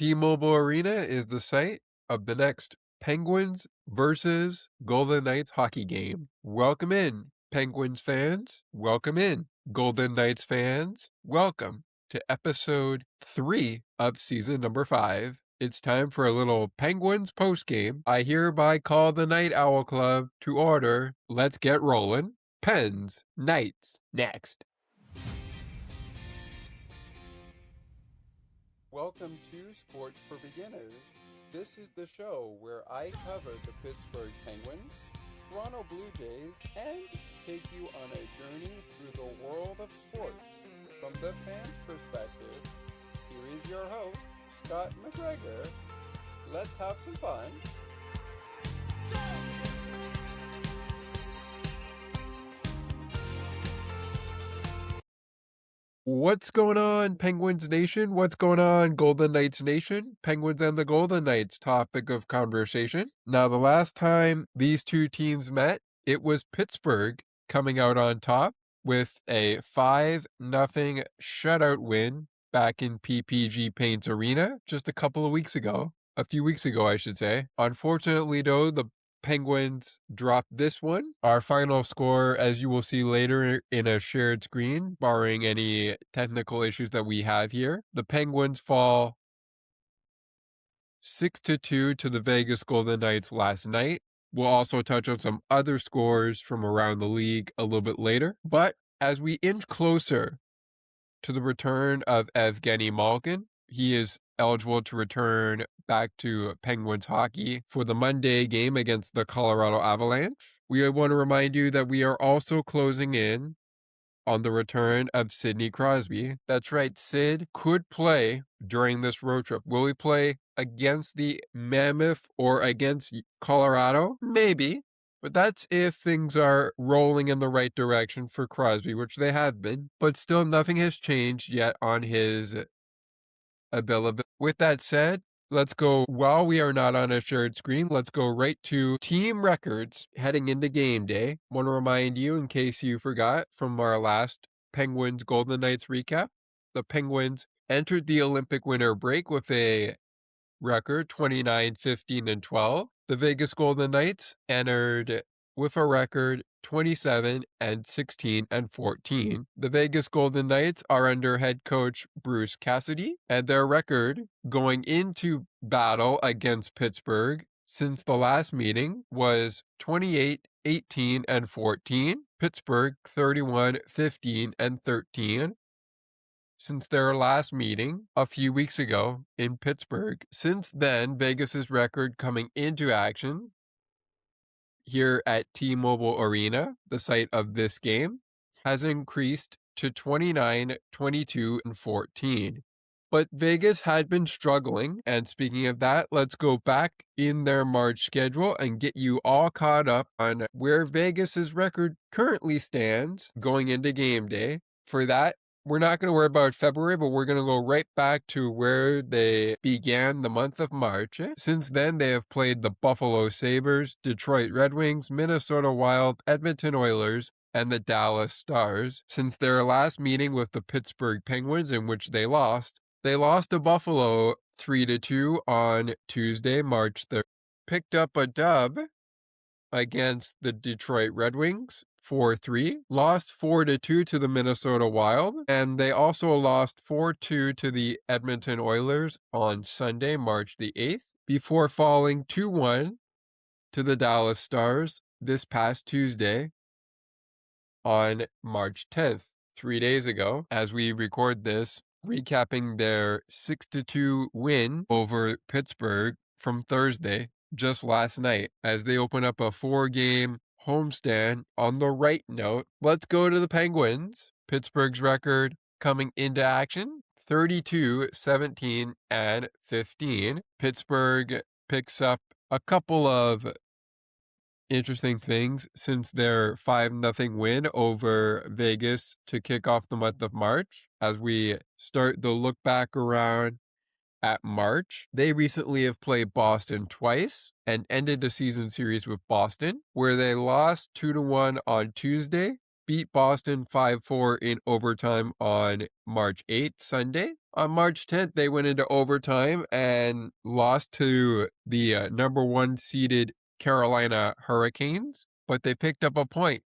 T-Mobile Arena is the site of the next Penguins versus Golden Knights hockey game. Welcome in, Penguins fans. Welcome in, Golden Knights fans. Welcome to episode 3 of season number 5. It's time for a little Penguins postgame. I hereby call the Night Owl Club to order. Let's get rolling. Pens, Knights, next. Welcome to Sports for Beginners. This is the show where I cover the Pittsburgh Penguins, Toronto Blue Jays, and take you on a journey through the world of sports. From the fans' perspective, here is your host, Scott McGregor. Let's have some fun. What's going on, Penguins Nation? What's going on, Golden Knights Nation? Penguins and the Golden Knights, topic of conversation. Now, the last time these two teams met, it was Pittsburgh coming out on top with a 5-0 shutout win back in PPG Paints Arena just a few weeks ago, I should say. Unfortunately, though, the Penguins dropped this one. Our final score, as you will see later in a shared screen, barring any technical issues that we have here, the Penguins fall 6-2 to the Vegas Golden Knights last night. We'll also touch on some other scores from around the league a little bit later. But as we inch closer to the return of Evgeny Malkin, he is eligible to return back to Penguins hockey for the Monday game against the Colorado Avalanche. We want to remind you that we are also closing in on the return of Sidney Crosby. That's right, Sid could play during this road trip. Will he play against the Mammoth or against Colorado? Maybe. But that's if things are rolling in the right direction for Crosby, which they have been. But still, nothing has changed yet on his availability. With that said, let's go, while we are not on a shared screen, let's go right to team records heading into game day. Want to remind you, in case you forgot from our last Penguins Golden Knights recap, the Penguins entered the Olympic winter break with a record 29, 15, and 12. The Vegas Golden Knights entered with a record 27 and 16 and 14. The Vegas Golden Knights are under head coach Bruce Cassidy, and their record going into battle against Pittsburgh since the last meeting was 28, 18, and 14. Pittsburgh 31, 15, and 13. Since their last meeting a few weeks ago in Pittsburgh. Since then, Vegas's record coming into action here at T-Mobile Arena, the site of this game, has increased to 29, 22, and 14. But Vegas had been struggling, and speaking of that, let's go back in their March schedule and get you all caught up on where Vegas's record currently stands going into game day. For that, we're not going to worry about February, but we're going to go right back to where they began the month of March. Since then, they have played the Buffalo Sabres, Detroit Red Wings, Minnesota Wild, Edmonton Oilers, and the Dallas Stars. Since their last meeting with the Pittsburgh Penguins, in which they lost to Buffalo 3-2 on Tuesday, March 3rd. Picked up a dub against the Detroit Red Wings, 4-3, lost 4-2 to the Minnesota Wild, and they also lost 4-2 to the Edmonton Oilers on Sunday, March the 8th, before falling 2-1 to the Dallas Stars this past Tuesday on March 10th, 3 days ago, as we record this, recapping their 6-2 win over Pittsburgh from Thursday, just last night, as they open up a 4-game homestand. On the right note, let's go to the Penguins. Pittsburgh's record coming into action, 32, 17, and 15. Pittsburgh picks up a couple of interesting things since their 5-0 win over Vegas to kick off the month of March. As we start the look back around at March, they recently have played Boston twice and ended a season series with Boston, where they lost 2-1 on Tuesday beat Boston 5-4 in overtime on March 8th, Sunday. On March 10th, they went into overtime and lost to the number 1 seeded Carolina Hurricanes, but they picked up a point.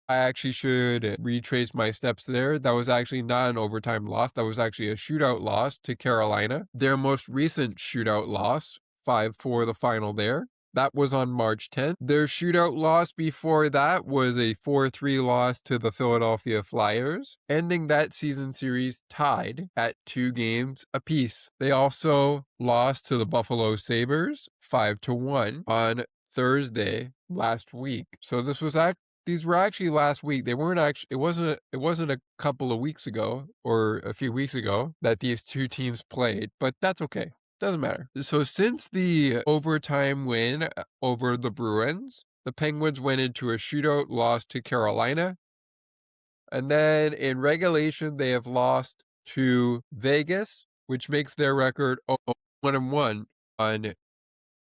I actually should retrace my steps there. That was actually not an overtime loss. That was actually a shootout loss to Carolina. Their most recent shootout loss, 5-4 the final there. That was on March 10th. Their shootout loss before that was a 4-3 loss to the Philadelphia Flyers, ending that season series tied at 2 games apiece. They also lost to the Buffalo Sabres 5-1 on Thursday last week. So these were actually last week. They weren't actually, it wasn't a couple of weeks ago or a few weeks ago that these two teams played, but that's okay. Doesn't matter. So since the overtime win over the Bruins, the Penguins went into a shootout loss to Carolina. And then in regulation, they have lost to Vegas, which makes their record 1-1 on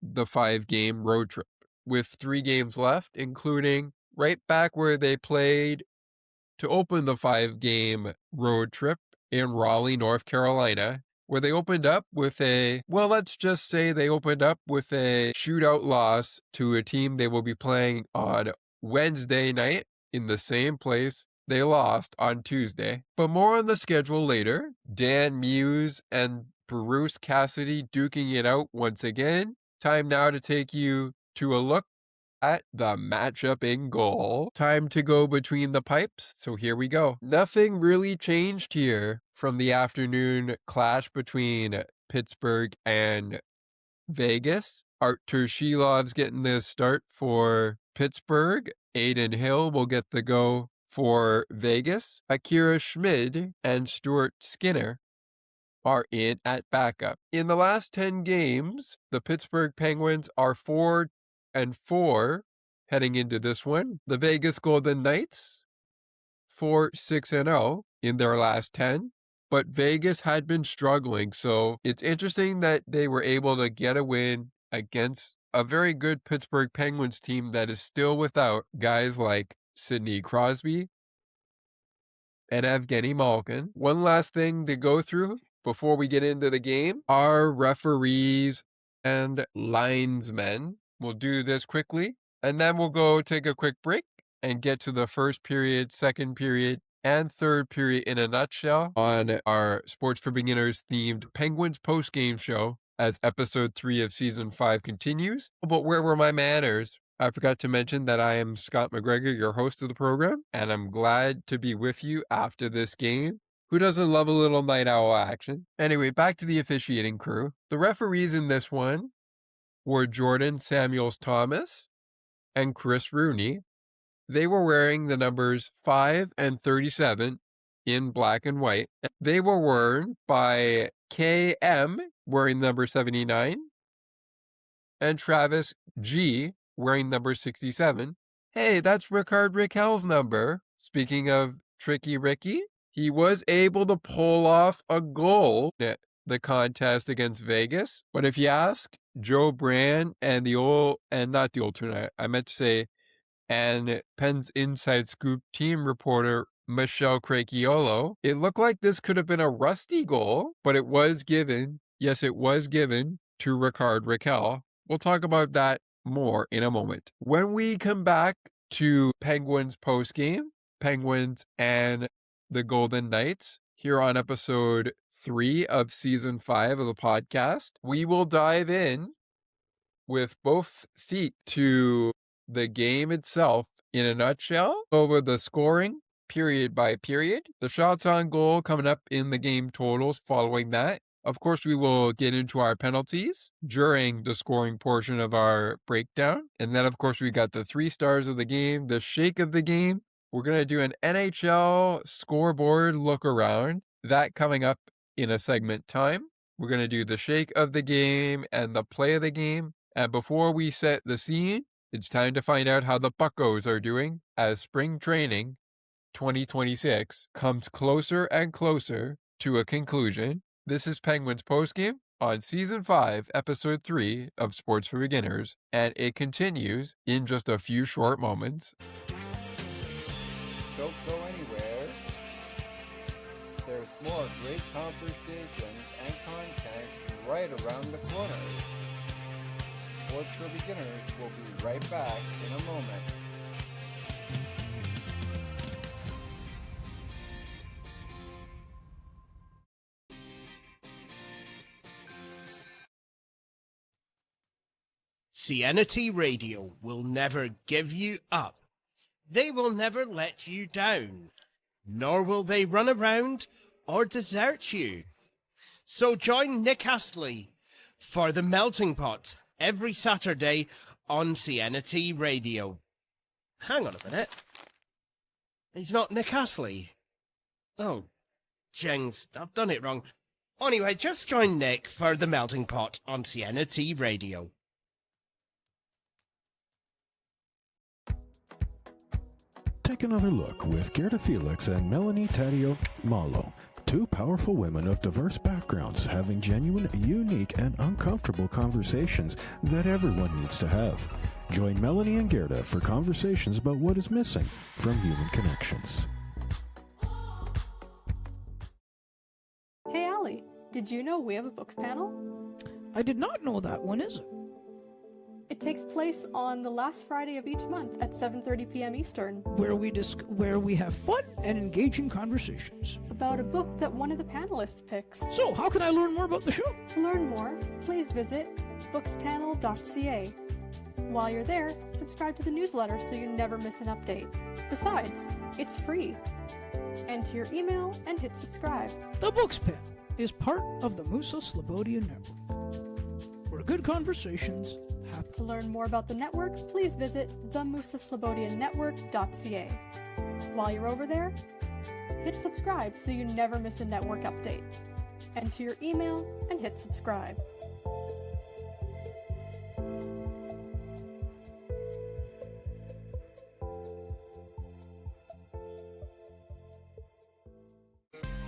the 5-game road trip, with 3 games left, including right back where they played to open the 5-game road trip in Raleigh, North Carolina, where they opened up with let's just say they opened up with a shootout loss to a team they will be playing on Wednesday night in the same place they lost on Tuesday. But more on the schedule later. Dan Muse and Bruce Cassidy duking it out once again. Time now to take you to a look at the matchup in goal. Time to go between the pipes, so here we go. Nothing really changed here from the afternoon clash between Pittsburgh and Vegas. Artur Shilov's getting the start for Pittsburgh. Aiden Hill will get the go for Vegas. Akira Schmid and Stuart Skinner are in at backup. In the last 10 games, the Pittsburgh Penguins are 4-4 heading into this one. The Vegas Golden Knights 4-6-0 in their last 10. But Vegas had been struggling, so it's interesting that they were able to get a win against a very good Pittsburgh Penguins team that is still without guys like Sidney Crosby and Evgeny Malkin. One last thing to go through before we get into the game are referees and linesmen. We'll do this quickly, and then we'll go take a quick break and get to the first period, second period, and third period in a nutshell on our Sports for Beginners themed Penguins post-game show as episode 3 of season 5 continues. But where were my manners? I forgot to mention that I am Scott McGregor, your host of the program, and I'm glad to be with you after this game. Who doesn't love a little night owl action? Anyway, back to the officiating crew. The referees in this one were Jordan Samuels-Thomas and Chris Rooney. They were wearing the numbers 5 and 37 in black and white. They were worn by KM, wearing number 79, and Travis G, wearing number 67. Hey, that's Rickard Rakell's number. Speaking of Tricky Ricky, he was able to pull off a goal at the contest against Vegas. But if you ask Joe Brand and and Penn's Inside Scoop team reporter Michelle Cracchiolo, it looked like this could have been a rusty goal, but it was given. Yes, it was given to Rickard Rakell. We'll talk about that more in a moment. When we come back to Penguins postgame, Penguins and the Golden Knights, here on episode 3 of season 5 of the podcast, we will dive in with both feet to the game itself in a nutshell, over the scoring period by period, the shots on goal coming up in the game totals following that. Of course, we will get into our penalties during the scoring portion of our breakdown. And then, of course, we got the 3 stars of the game, the shake of the game. We're going to do an NHL scoreboard look around, that coming up in a segment time. We're going to do the shake of the game and the play of the game. And before we set the scene, it's time to find out how the Buccos are doing as spring training 2026 comes closer and closer to a conclusion. This is Penguins postgame on season 5, episode 3 of Sports for Beginners, and it continues in just a few short moments. Don't go anywhere. There's more great conversations and content right around the corner. Sports for Beginners will be right back in a moment. CNT Radio will never give you up. They will never let you down, nor will they run around or desert you. So join Nick Astley for The Melting Pot every Saturday on CNT Radio. Hang on a minute. He's not Nick Astley. Oh, jings, I've done it wrong. Anyway, just join Nick for The Melting Pot on CNT Radio. Take another look with Gerda Felix and Melanie Taddeo Malo, two powerful women of diverse backgrounds having genuine, unique, and uncomfortable conversations that everyone needs to have. Join Melanie and Gerda for conversations about what is missing from human connections. Hey Allie, did you know we have a books panel? I did not know that. When is it? It takes place on the last Friday of each month at 7:30 p.m. Eastern. Where we have fun and engaging conversations. About a book that one of the panelists picks. So, how can I learn more about the show? To learn more, please visit bookspanel.ca. While you're there, subscribe to the newsletter so you never miss an update. Besides, it's free. Enter your email and hit subscribe. The Books Pen is part of the Musa Slobodian Network, where good conversations happen. To learn more about the network, please visit themusaslobodiannetwork.ca. While you're over there, hit subscribe so you never miss a network update. Enter your email and hit subscribe.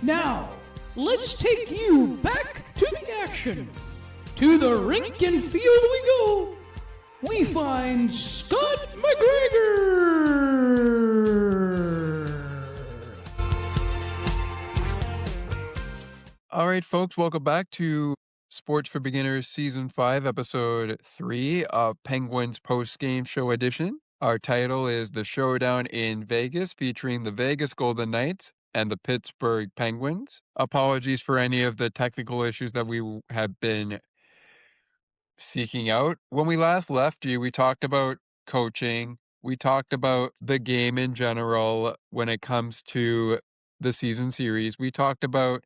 Now, let's take you back to the action. To the rink and field we go. We find Scott McGregor. All right, folks, welcome back to Sports for Beginners Season 5, Episode 3 of Penguins Post-Game Show Edition. Our title is The Showdown in Vegas, featuring the Vegas Golden Knights and the Pittsburgh Penguins. Apologies for any of the technical issues that we have been seeking out. When we last left you, we talked about coaching. We talked about the game in general when it comes to the season series. We talked about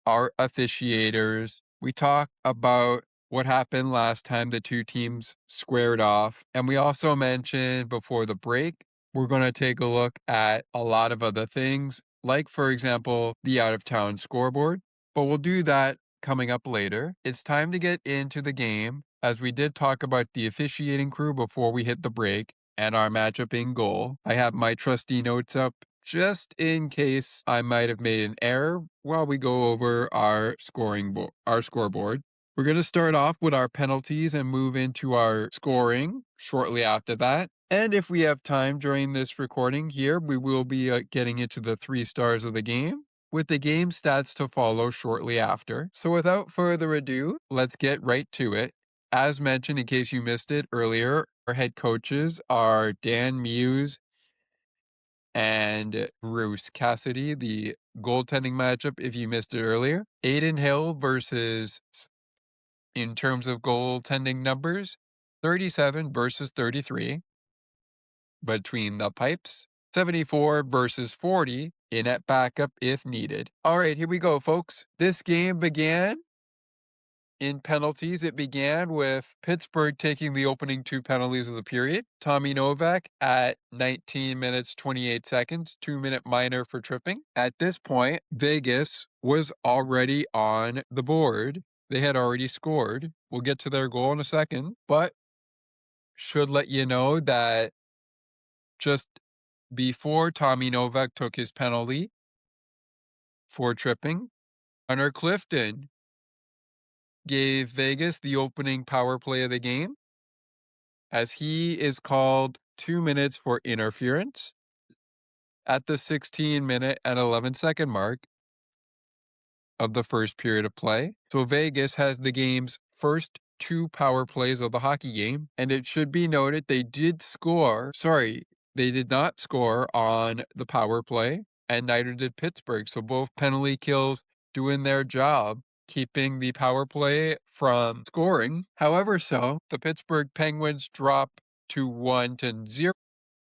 our officiators. We talked about what happened last time the two teams squared off. And we also mentioned before the break, we're going to take a look at a lot of other things, like, for example, the out-of-town scoreboard. But we'll do that coming up later. It's time to get into the game, as we did talk about the officiating crew before we hit the break and our matchup in goal. I have my trusty notes up just in case I might have made an error while we go over our scoreboard. We're going to start off with our penalties and move into our scoring shortly after that. And if we have time during this recording here, we will be getting into the 3 stars of the game, with the game stats to follow shortly after. So without further ado, let's get right to it. As mentioned, in case you missed it earlier, our head coaches are Dan Muse and Bruce Cassidy. The goaltending matchup, if you missed it earlier, Aiden Hill versus, in terms of goaltending numbers, 37 versus 33 between the pipes. 74 versus 40 in at backup if needed. All right, here we go, folks. This game began in penalties. It began with Pittsburgh taking the opening 2 penalties of the period. Tommy Novak at 19 minutes, 28 seconds, 2-minute minor for tripping. At this point, Vegas was already on the board. They had already scored. We'll get to their goal in a second, but should let you know that just before Tommy Novak took his penalty for tripping, Hunter Clifton gave Vegas the opening power play of the game, as he is called 2 minutes for interference. at the 16-minute and 11-second mark of the first period of play. So Vegas has the game's first 2 power plays of the hockey game, and it should be noted they did they did not score on the power play, and neither did Pittsburgh. So both penalty kills doing their job, keeping the power play from scoring. However, the Pittsburgh Penguins drop to 1-0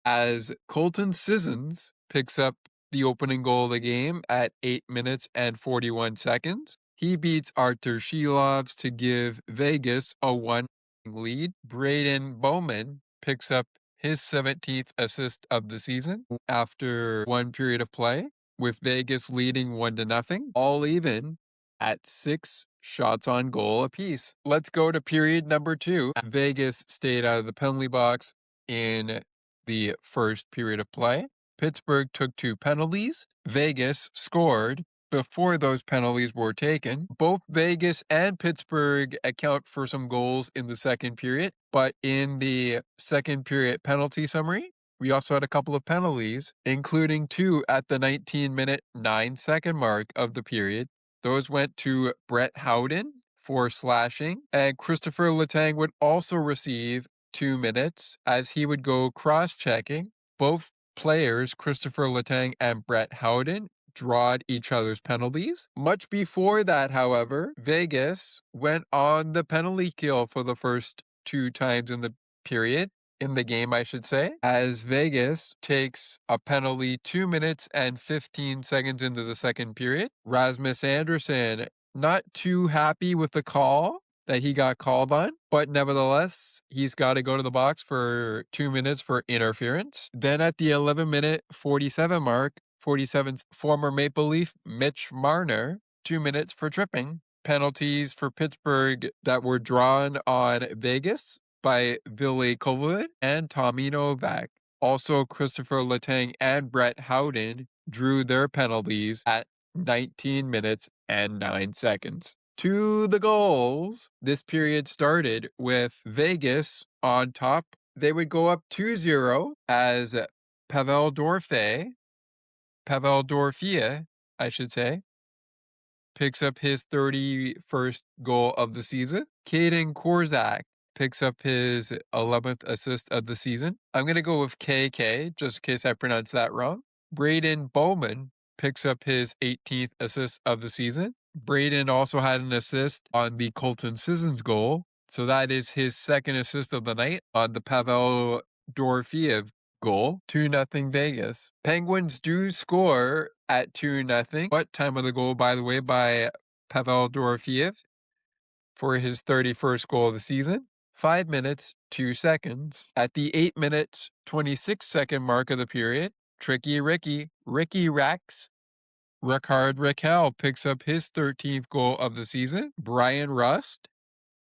as Colton Sissons picks up the opening goal of the game at 8 minutes and 41 seconds. He beats Artur Shilovs to give Vegas a 1 lead. Braden Bowman picks up his 17th assist of the season after 1 period of play, with Vegas leading 1-0, all even at 6 shots on goal apiece. Let's go to period number 2. Vegas stayed out of the penalty box in the first period of play. Pittsburgh took 2 penalties. Vegas scored before those penalties were taken. Both Vegas and Pittsburgh account for some goals in the second period, but in the second period penalty summary, we also had a couple of penalties, including 2 at the 19-minute, 9-second mark of the period. Those went to Brett Howden for slashing, and Christopher Letang would also receive 2 minutes as he would go cross-checking. Both players, Christopher Letang and Brett Howden, drawed each other's penalties. Much before that, however, Vegas went on the penalty kill for the first 2 times in the period, in the game, I should say, as Vegas takes a penalty 2 minutes and 15 seconds into the second period. Rasmus Andersson, not too happy with the call that he got called on, but nevertheless, he's got to go to the box for 2 minutes for interference. Then at the 11-minute 47 mark, 47's former Maple Leaf Mitch Marner, 2 minutes for tripping. Penalties for Pittsburgh that were drawn on Vegas by Ville Kovac and Tommy Novak. Also, Christopher Letang and Brett Howden drew their penalties at 19 minutes and 9 seconds. To the goals, this period started with Vegas on top. They would go up 2-0 as Pavel Dorfia, I should say, picks up his 31st goal of the season. Kaden Korzak picks up his 11th assist of the season. I'm going to go with KK, just in case I pronounce that wrong. Braden Bowman picks up his 18th assist of the season. Braden also had an assist on the Colton Sissons goal, so that is his second assist of the night on the Pavel Dorfiev goal. 2-0 Vegas. Penguins do score at 2-0. What time of the goal, by the way, by Pavel Dorfiev for his 31st goal of the season? 5 minutes, 2 seconds. At the 8 minutes, 26-second mark of the period, Tricky Ricky Rex, Rickard Rakell picks up his 13th goal of the season. Brian Rust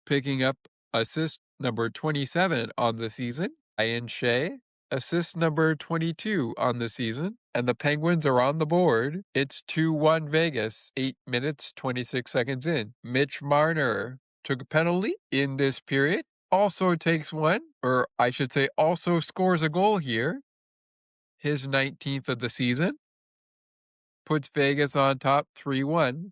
picking up assist number 27 on the season. Ian Shea, assist number 22 on the season. And the Penguins are on the board. It's 2-1 Vegas, 8 minutes, 26 seconds in. Mitch Marner took a penalty in this period. Also takes one, or I should say also scores a goal here. His 19th of the season. Puts Vegas on top 3-1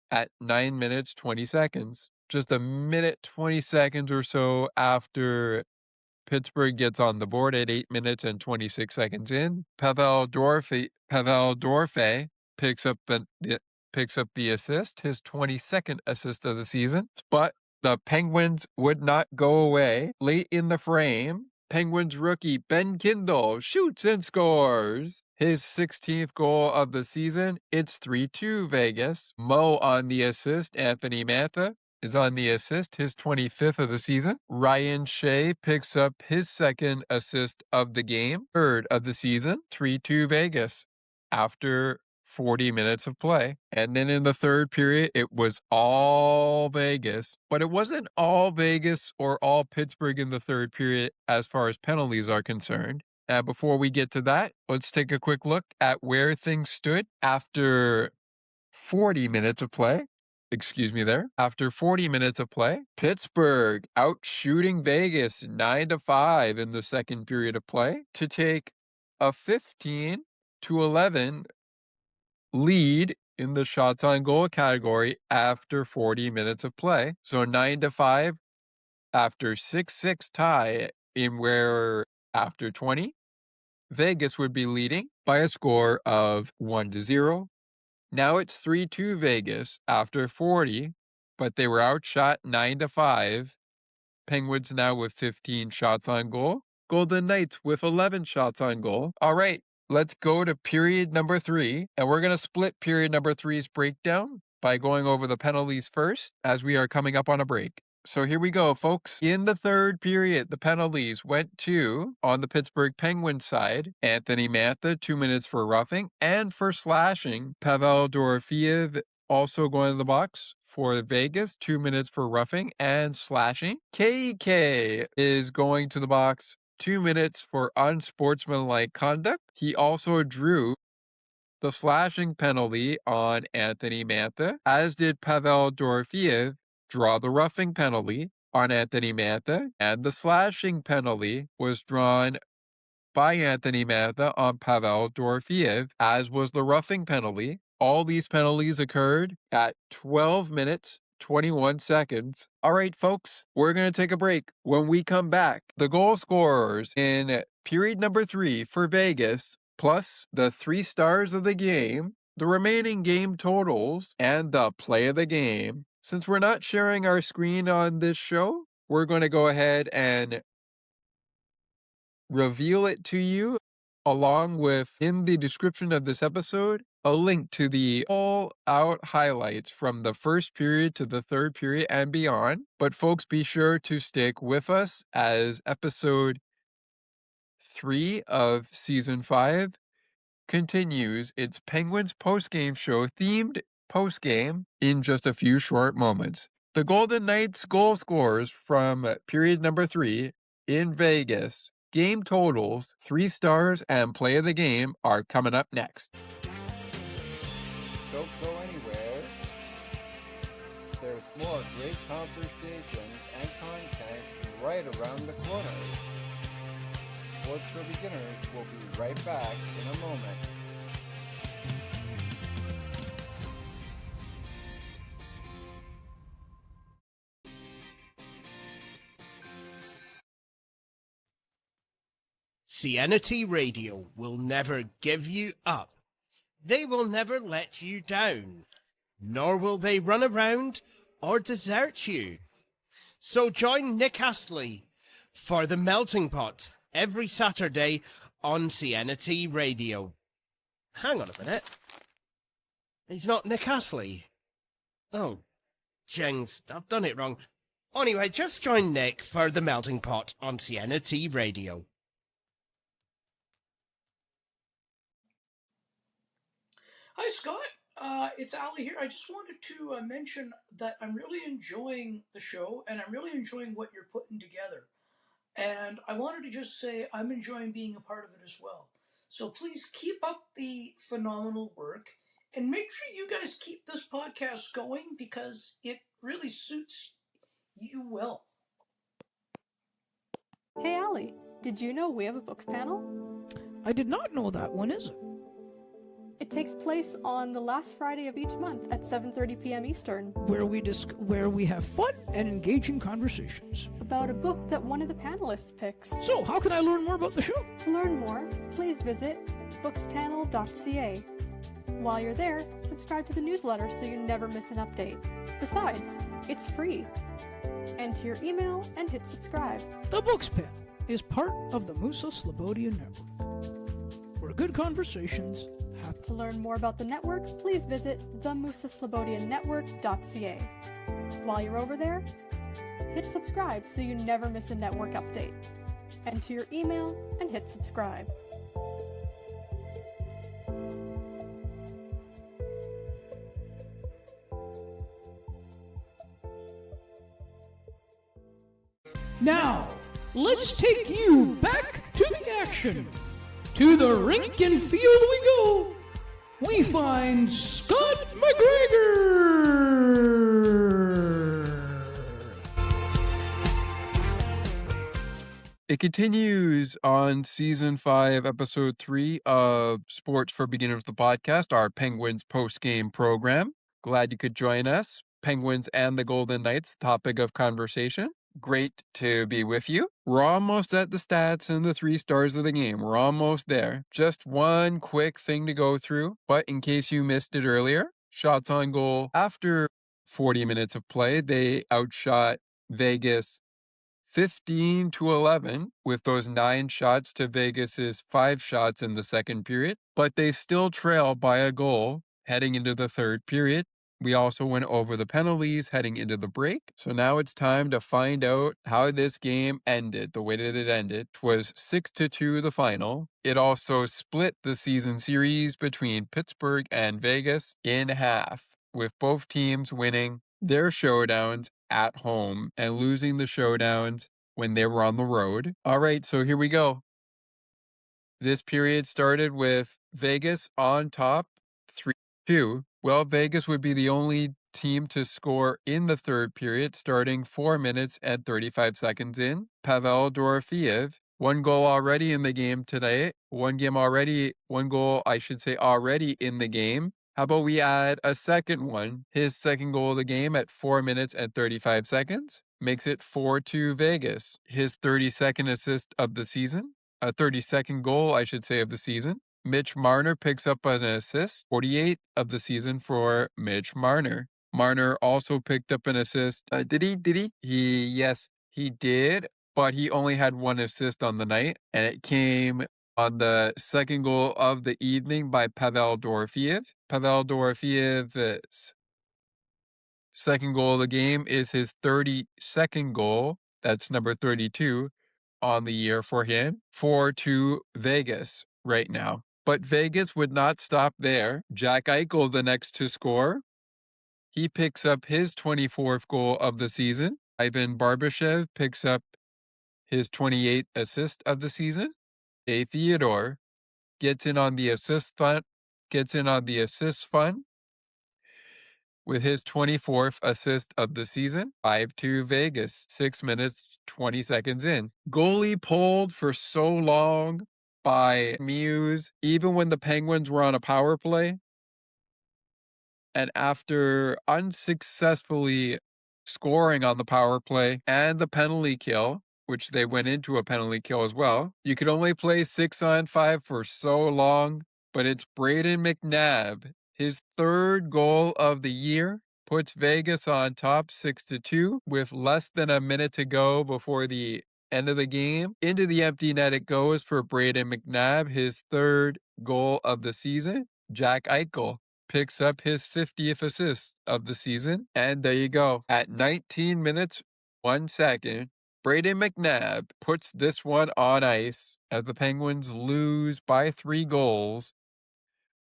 at 9 minutes, 20 seconds. Just a minute, 20 seconds or so after Pittsburgh gets on the board at 8 minutes and 26 seconds in. Pavel Dorfe picks up the assist, his 22nd assist of the season. But the Penguins would not go away. Late in the frame, Penguins rookie Ben Kindle shoots and scores his 16th goal of the season. It's 3-2 Vegas. Mo on the assist. Anthony Mantha is on the assist, his 25th of the season. Ryan Shea picks up his second assist of the game, 3rd of the season. 3-2 Vegas after 40 minutes of play. And then in the third period, it was all Vegas. But it wasn't all Vegas or all Pittsburgh in the third period as far as penalties are concerned. Before we get to that, let's take a quick look at where things stood after 40 minutes of play. After 40 minutes of play, Pittsburgh out shooting Vegas 9-5 in the second period of play to take a 15 to 11 lead in the shots on goal category after 40 minutes of play. So 9-5 after 6-6 tie in where after 20, Vegas would be leading by a score of 1-0. Now it's 3-2 Vegas after 40, but they were outshot 9-5. Penguins now with 15 shots on goal. Golden Knights with 11 shots on goal. All right, let's go to period number 3, and we're going to split period number 3's breakdown by going over the penalties first as we are coming up on a break. So here we go, folks. In the third period, the penalties went to, on the Pittsburgh Penguins side, Anthony Mantha, 2 minutes for roughing, and for slashing, Pavel Dorofeev also going to the box for Vegas, 2 minutes for roughing and slashing. KK is going to the box, 2 minutes for unsportsmanlike conduct. He also drew the slashing penalty on Anthony Mantha, as did Pavel Dorofeev draw the roughing penalty on Anthony Mantha, and the slashing penalty was drawn by Anthony Mantha on Pavel Dorofeev, as was the roughing penalty. All these penalties occurred at 12 minutes, 21 seconds. All right, folks, we're going to take a break. When we come back, the goal scorers in period number 3 for Vegas, plus the 3 stars of the game, the remaining game totals, and the play of the game. Since we're not sharing our screen on this show, we're going to go ahead and reveal it to you, along with, in the description of this episode, a link to the all-out highlights from the first period to the third period and beyond. But folks, be sure to stick with us as episode 3 of season 5 continues its Penguins post-game show themed post-game in just a few short moments. The Golden Knights goal scorers from period number 3 in Vegas, game totals, 3 stars, and play of the game are coming up next. Don't go anywhere. There's more great conversations and content right around the corner. Sports for Beginners will be right back in a moment. CNT Radio will never give you up. They will never let you down, nor will they run around or desert you. So join Nick Astley for The Melting Pot every Saturday on CNT Radio. Hang on a minute. He's not Nick Astley. Oh, jings, I've done it wrong. Anyway, just join Nick for The Melting Pot on CNT Radio. Hi, Scott. It's Ali here. I just wanted to mention that I'm really enjoying the show, and I'm really enjoying what you're putting together. And I wanted to just say I'm enjoying being a part of it as well. So please keep up the phenomenal work, and make sure you guys keep this podcast going because it really suits you well. Hey, Allie, did you know we have a books panel? I did not know that. When is it? It takes place on the last Friday of each month at 7:30 p.m. Eastern. Where we have fun and engaging conversations about a book that one of the panelists picks. So, how can I learn more about the show? To learn more, please visit bookspanel.ca. While you're there, subscribe to the newsletter so you never miss an update. Besides, it's free. Enter your email and hit subscribe. The Books Pen is part of the Musa Slobodia Network, where good conversations happen. To learn more about the network, please visit themusaslobodianetwork.ca. While you're over there, hit subscribe so you never miss a network update. Enter your email and hit subscribe. Now, let's take you back to the action. To the rink and field we go. We find Scott McGregor. It continues on season 5, episode 3 of Sports for Beginners, the podcast, our Penguins post-game program. Glad you could join us. Penguins and the Golden Knights, topic of conversation. Great to be with you. We're almost at the stats and the 3 stars of the game. We're almost there. Just one quick thing to go through, but in case you missed it earlier, shots on goal after 40 minutes of play, they outshot Vegas 15-11 with those 9 shots to Vegas's 5 shots in the second period, but they still trail by a goal heading into the third period. We also went over the penalties heading into the break. So now it's time to find out how this game ended. The way that it ended was 6-2 the final. It also split the season series between Pittsburgh and Vegas in half, with both teams winning their showdowns at home and losing the showdowns when they were on the road. All right, so here we go. This period started with Vegas on top 3-2. Well, Vegas would be the only team to score in the third period, starting 4 minutes and 35 seconds in. Pavel Dorofeyev, 1 goal already in the game today. 1 goal, I should say, already in the game. How about we add a second one? His second goal of the game at 4 minutes and 35 seconds makes it 4-2 Vegas. His 32nd assist of the season, a 32nd goal, I should say, of the season. Mitch Marner picks up an assist, 48 of the season for Mitch Marner. Marner also picked up an assist. Did he? Yes, he did, but he only had 1 assist on the night, and it came on the second goal of the evening by Pavel Dorofeyev. Pavel Dorofeyev's second goal of the game is his 32nd goal. That's number 32 on the year for him. 4-2 Vegas right now. But Vegas would not stop there. Jack Eichel, the next to score. He picks up his 24th goal of the season. Ivan Barbashev picks up his 28th assist of the season. A Theodore gets in on the assist fund with his 24th assist of the season. 5-2 Vegas, 6 minutes, 20 seconds in. Goalie pulled for so long by Muse, even when the Penguins were on a power play. And after unsuccessfully scoring on the power play and the penalty kill, which they went into a penalty kill as well, you could only play 6-on-5 for so long. But it's Brayden McNabb. His 3rd goal of the year puts Vegas on top 6-2 with less than a minute to go before the end of the game. Into the empty net it goes for Brayden McNabb, his 3rd goal of the season. Jack Eichel picks up his 50th assist of the season. And there you go. At 19 minutes, 1 second, Brayden McNabb puts this one on ice as the Penguins lose by 3 goals,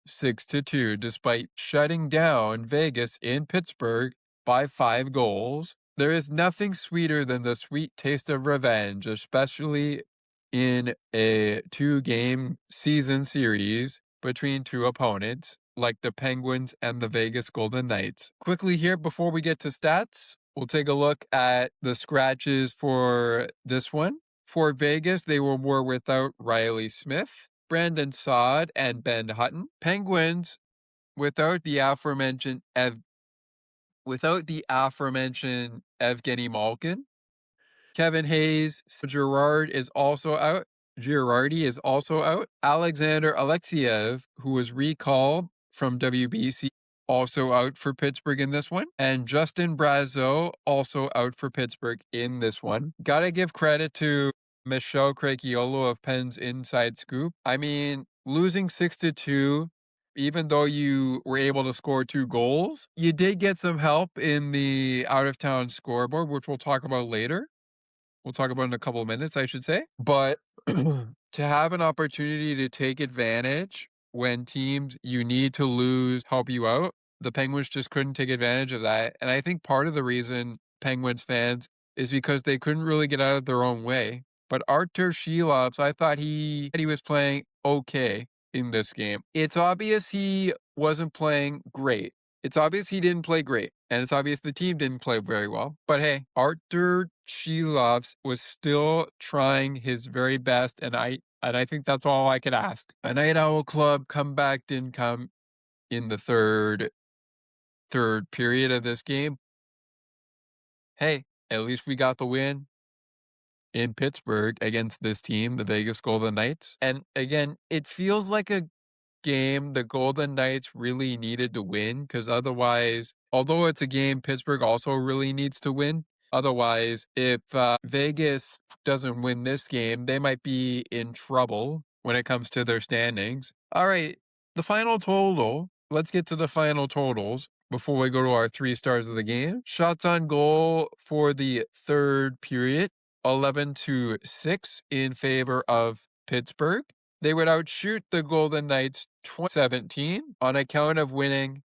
6-2, despite shutting down Vegas in Pittsburgh by 5 goals. There is nothing sweeter than the sweet taste of revenge, especially in a 2-game season series between 2 opponents like the Penguins and the Vegas Golden Knights. Quickly here, before we get to stats, we'll take a look at the scratches for this one. For Vegas, they were without Riley Smith, Brandon Saad, and Ben Hutton. Penguins, without the aforementioned Evgeny Malkin. Kevin Hayes, Girardi is also out. Alexander Alexiev, who was recalled from WBC, also out for Pittsburgh in this one. And Justin Brazeau, also out for Pittsburgh in this one. Gotta give credit to Michelle Craigiolo of Penn's Inside Scoop. I mean, losing 6-2, even though you were able to score 2 goals, you did get some help in the out-of-town scoreboard, which we'll talk about later. We'll talk about in a couple of minutes, I should say. But to have an opportunity to take advantage when teams you need to lose help you out, the Penguins just couldn't take advantage of that. And I think part of the reason Penguins fans is because they couldn't really get out of their own way. But Artur Shilovs, I thought he was playing okay in this game. It's obvious he wasn't playing great It's obvious he didn't play great, and it's obvious the team didn't play very well. But hey, Artur Chilovs was still trying his very best, and I think that's all I could ask. A Night Owl Club comeback didn't come in the third period of this game. Hey, at least we got the win in Pittsburgh against this team, the Vegas Golden Knights. And again, it feels like a game the Golden Knights really needed to win, because otherwise, although it's a game Pittsburgh also really needs to win, otherwise, if Vegas doesn't win this game, they might be in trouble when it comes to their standings. All right, the final total. Let's get to the final totals before we go to our 3 stars of the game. Shots on goal for the third period, 11-6 in favor of Pittsburgh. They would outshoot the Golden Knights 17 on account of winning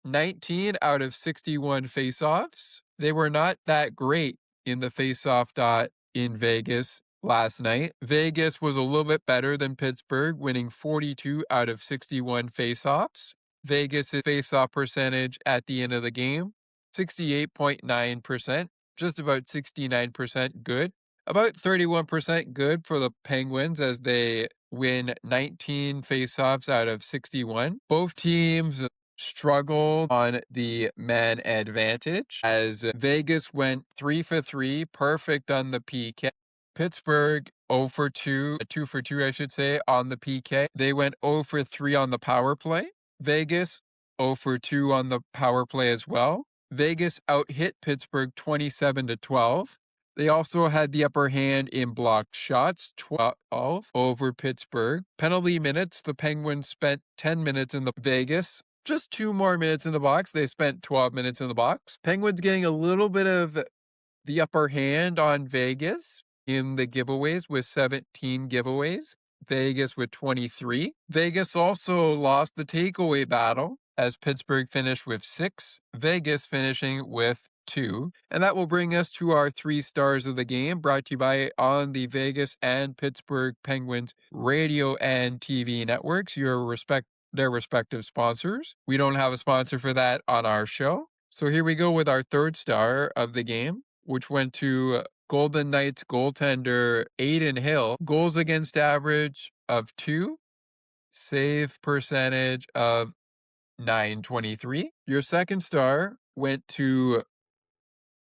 19 out of 61 faceoffs. They were not that great in the faceoff dot in Vegas last night. Vegas was a little bit better than Pittsburgh, winning 42 out of 61 faceoffs. Vegas' faceoff percentage at the end of the game, 68.9%, just about 69% good. About 31% good for the Penguins as they win 19 faceoffs out of 61. Both teams struggled on the man advantage as Vegas went 3 for 3, perfect on the PK. Pittsburgh 0 for 2, 2 for 2, I should say, on the PK. They went 0 for 3 on the power play. Vegas 0 for 2 on the power play as well. Vegas out-hit Pittsburgh 27-12. They also had the upper hand in blocked shots, 12 over Pittsburgh. Penalty minutes, the Penguins spent 10 minutes in the Vegas. Just 2 more minutes in the box. They spent 12 minutes in the box. Penguins getting a little bit of the upper hand on Vegas in the giveaways with 17 giveaways. Vegas with 23. Vegas also lost the takeaway battle as Pittsburgh finished with 6. Vegas finishing with 2. And that will bring us to our 3 stars of the game, brought to you by on the Vegas and Pittsburgh Penguins radio and TV networks, their respective sponsors. We don't have a sponsor for that on our show. So here we go with our 3rd star of the game, which went to Golden Knights goaltender Adin Hill. Goals against average of 2, save percentage of .923. Your 2nd star went to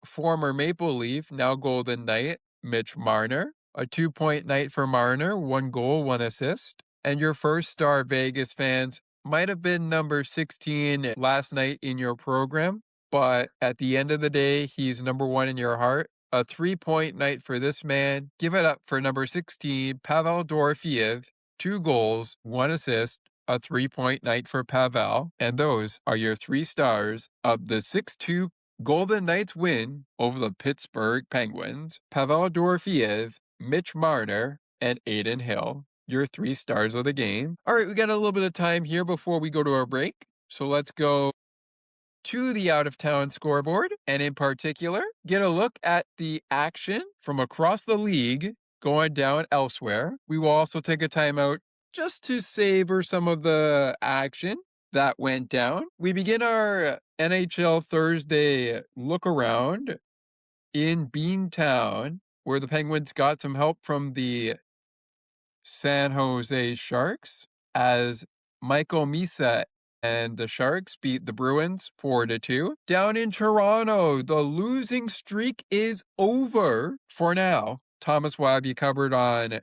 former Maple Leaf, now Golden Knight, Mitch Marner. A 2-point night for Marner, 1 goal, 1 assist. And your 1st star, Vegas fans, might have been number 16 last night in your program, but at the end of the day, he's number 1 in your heart. A 3-point night for this man. Give it up for number 16, Pavel Dorofeev. 2 goals, 1 assist. A 3-point night for Pavel. And those are your 3 stars of the 6-2 Golden Knights win over the Pittsburgh Penguins. Pavel Dorofeev, Mitch Marner, and Adin Hill. Your 3 stars of the game. All right, we got a little bit of time here before we go to our break. So let's go to the out-of-town scoreboard, and in particular, get a look at the action from across the league going down elsewhere. We will also take a timeout just to savor some of the action that went down. We begin our NHL Thursday look around in Beantown, where the Penguins got some help from the San Jose Sharks as Michael Misa and the Sharks beat the Bruins 4-2. Down in Toronto, the losing streak is over for now. Thomas will have you covered on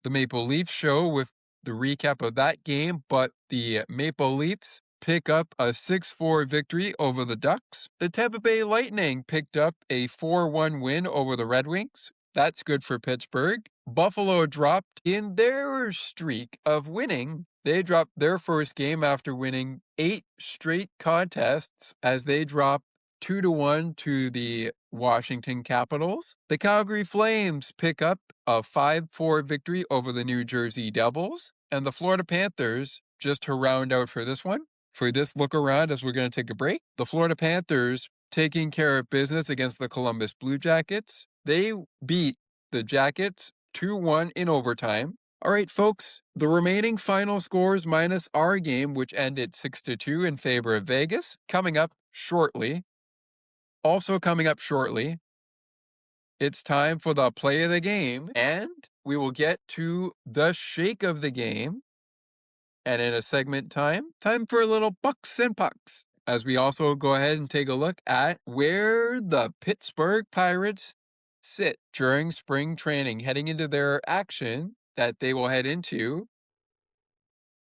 the Maple Leafs show with the recap of that game, but the Maple Leafs pick up a 6-4 victory over the Ducks. The Tampa Bay Lightning picked up a 4-1 win over the Red Wings. That's good for Pittsburgh. Buffalo dropped in their streak of winning. They dropped their first game after winning 8 straight contests as they dropped 2-1 to the Washington Capitals. The Calgary Flames pick up a 5-4 victory over the New Jersey Devils. And the Florida Panthers, just to round out for this one, for this look around as we're going to take a break, the Florida Panthers taking care of business against the Columbus Blue Jackets. They beat the Jackets 2-1 in overtime. All right, folks, the remaining final scores minus our game, which ended 6-2 in favor of Vegas, coming up shortly. Also coming up shortly, it's time for the play of the game, and we will get to the shake of the game. And in a segment time for a little bucks and pucks, as we also go ahead and take a look at where the Pittsburgh Pirates sit during spring training, heading into their action that they will head into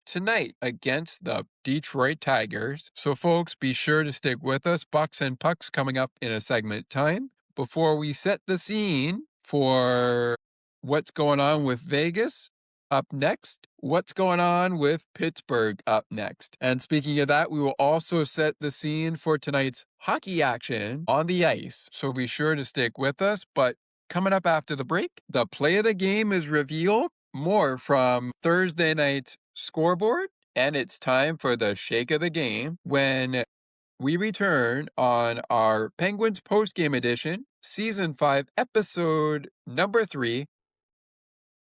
tonight against the Detroit Tigers. So folks, be sure to stick with us. Bucks and pucks coming up in a segment time. Before we set the scene for what's going on with Vegas up next, what's going on with Pittsburgh up next. And speaking of that, we will also set the scene for tonight's hockey action on the ice. So be sure to stick with us. But coming up after the break, the play of the game is revealed. More from Thursday night's scoreboard, and it's time for the shake of the game when we return on our Penguins postgame edition, Season 5, Episode number 3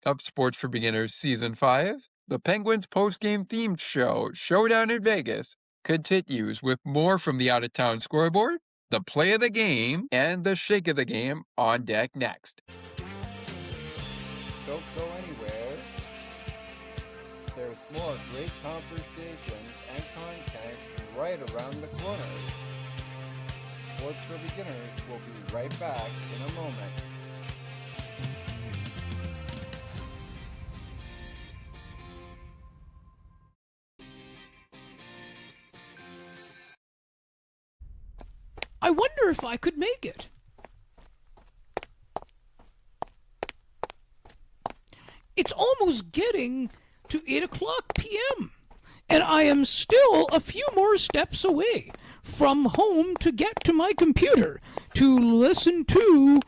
of Sports for Beginners Season 5. The Penguins postgame themed show, Showdown in Vegas, continues with more from the out-of-town scoreboard, the play of the game, and the shake of the game on deck next. Don't go anywhere. There's more great conversations and content right around the corner. Sports for Beginners will be right back in a moment. I wonder if I could make it. It's almost getting to 8 o'clock p.m., and I am still a few more steps away from home to get to my computer to listen to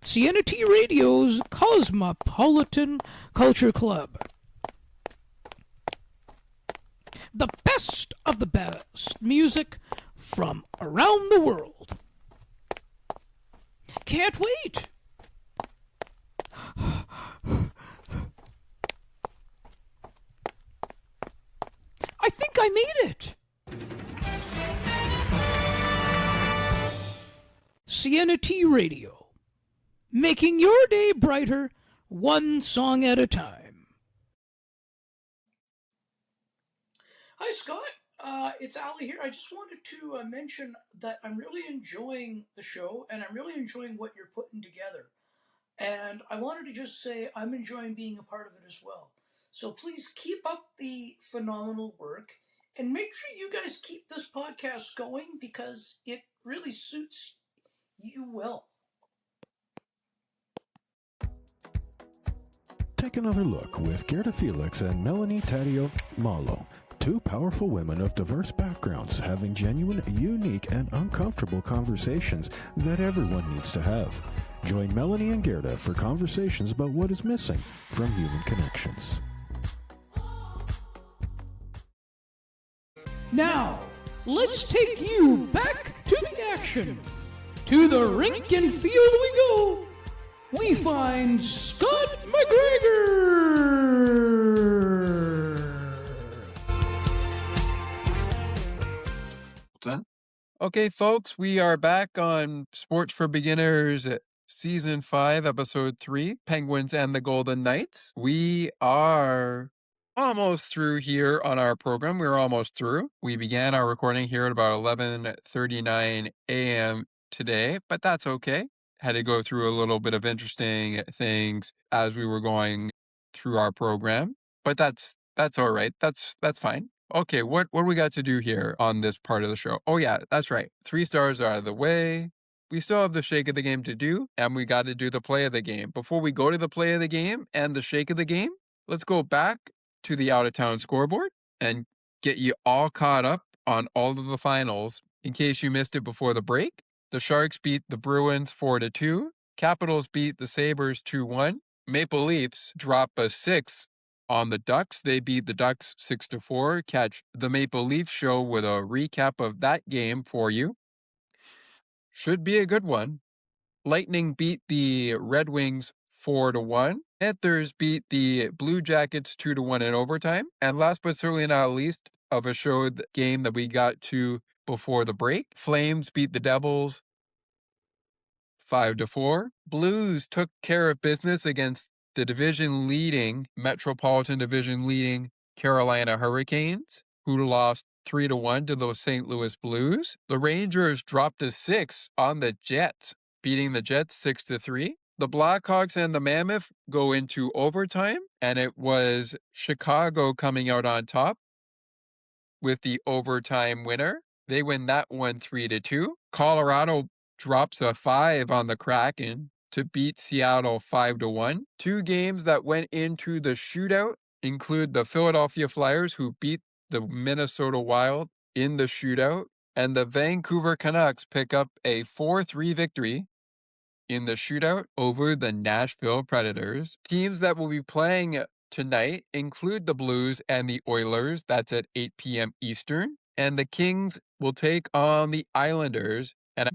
CNT Radio's Cosmopolitan Culture Club. The best of the best music from around the world. Can't wait. I think I made it. CNT Radio, making your day brighter, one song at a time. Hi, Scott. It's Allie here. I just wanted to mention that I'm really enjoying the show, and I'm really enjoying what you're putting together. And I wanted to just say I'm enjoying being a part of it as well. So please keep up the phenomenal work, and make sure you guys keep this podcast going because it really suits you well. Take another look with Gerda Felix and Melanie Taddeo Malo, two powerful women of diverse backgrounds having genuine, unique, and uncomfortable conversations that everyone needs to have. Join Melanie and Gerda for conversations about what is missing from human connections. Now, let's take you back to the action. To the rink and field we go. We find Scott McGregor. Okay, folks, we are back on Sports for Beginners Season 5, Episode 3, Penguins and the Golden Knights. We are almost through here on our program. We're almost through. We began our recording here at about 11:39 a.m. today, but that's okay. Had to go through a little bit of interesting things as we were going through our program, but that's all right. That's fine. Okay, what do we got to do here on this part of the show? Oh yeah, that's right. 3 stars are out of the way. We still have the shake of the game to do, and we got to do the play of the game. Before we go to the play of the game and the shake of the game, let's go back to the out-of-town scoreboard and get you all caught up on all of the finals in case you missed it before the break. The Sharks beat the Bruins 4-2. Capitals beat the Sabres 2-1. Maple Leafs drop a 6 on the Ducks. They beat the Ducks 6-4. Catch the Maple Leaf show with a recap of that game for you. Should be a good one. Lightning beat the Red Wings 4-1. Panthers beat the Blue Jackets 2-1 in overtime. And last but certainly not least of a show game that we got to before the break, Flames beat the Devils 5-4. Blues took care of business against the Metropolitan Division leading Carolina Hurricanes, who lost 3-1 to those St. Louis Blues. The Rangers dropped a 6 on the Jets, beating the Jets 6-3. The Blackhawks and the Mammoth go into overtime, and it was Chicago coming out on top with the overtime winner. They win that one 3-2. Colorado drops a 5 on the Kraken to beat Seattle 5-1. Two games that went into the shootout include the Philadelphia Flyers, who beat the Minnesota Wild in the shootout, and the Vancouver Canucks pick up a 4-3 victory in the shootout over the Nashville Predators. Teams that will be playing tonight include the Blues and the Oilers. That's at 8 p.m. Eastern. And the Kings will take on the Islanders. And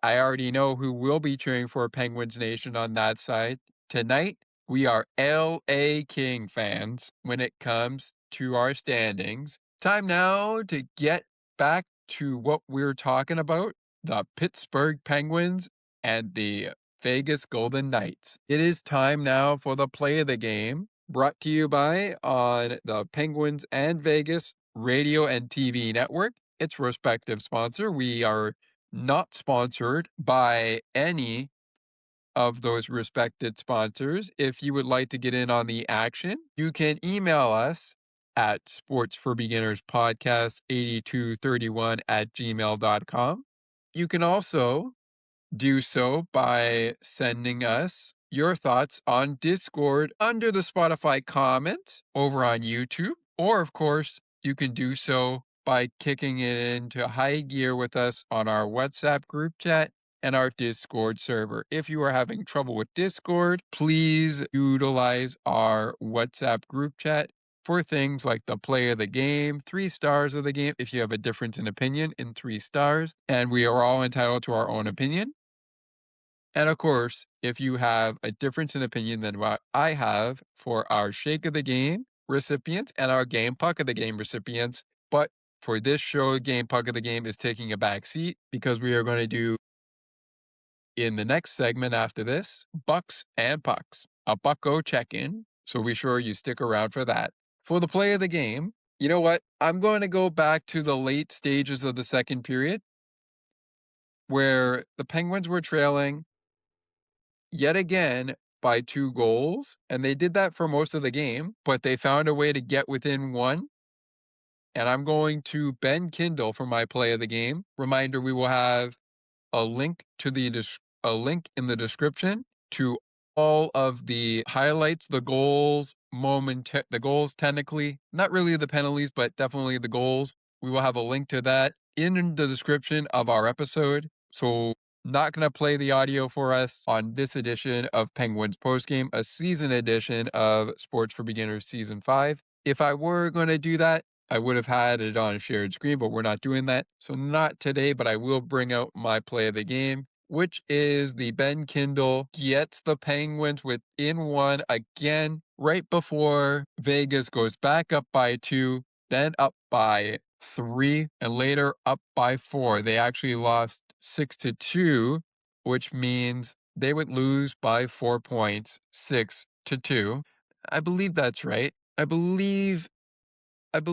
I already know who will be cheering for Penguins Nation on that side. Tonight, we are LA King fans when it comes to our standings. Time now to get back to what we're talking about, the Pittsburgh Penguins and the Vegas Golden Knights. It is time now for the play of the game, brought to you by on the Penguins and Vegas radio and TV network, its respective sponsor. We are not sponsored by any of those respected sponsors. If you would like to get in on the action, you can email us at sportsforbeginners podcast8231@gmail.com. You can also do so by sending us your thoughts on Discord under the Spotify comments over on YouTube. Or, of course, you can do so by kicking it into high gear with us on our WhatsApp group chat and our Discord server. If you are having trouble with Discord, please utilize our WhatsApp group chat for things like the play of the game, 3 stars of the game, if you have a difference in opinion in 3 stars, and we are all entitled to our own opinion. And of course, if you have a difference in opinion than what I have for our Shake of the Game recipients and our Game Puck of the Game recipients, but for this show, Game Puck of the Game is taking a back seat because we are going to do, in the next segment after this, Bucks and Pucks, a Bucko check-in. So be sure you stick around for that. For the play of the game, you know what? I'm going to go back to the late stages of the second period where the Penguins were trailing yet again by 2 goals, and they did that for most of the game, but they found a way to get within 1. And I'm going to Ben Kindle for my play of the game. Reminder, we will have a link to a link in the description to all of the highlights, the goals, the goals technically, not really the penalties, but definitely the goals. We will have a link to that in the description of our episode. So not going to play the audio for us on this edition of Penguins Postgame, a season edition of Sports for Beginners Season 5. If I were going to do that, I would have had it on a shared screen, but we're not doing that. So not today, but I will bring out my play of the game, which is the Ben Kindle gets the Penguins within 1 again, right before Vegas goes back up by 2, then up by 3, and later up by 4. They actually lost 6-2, which means they would lose by 4 points, 6-2. I believe that's right. I believe that's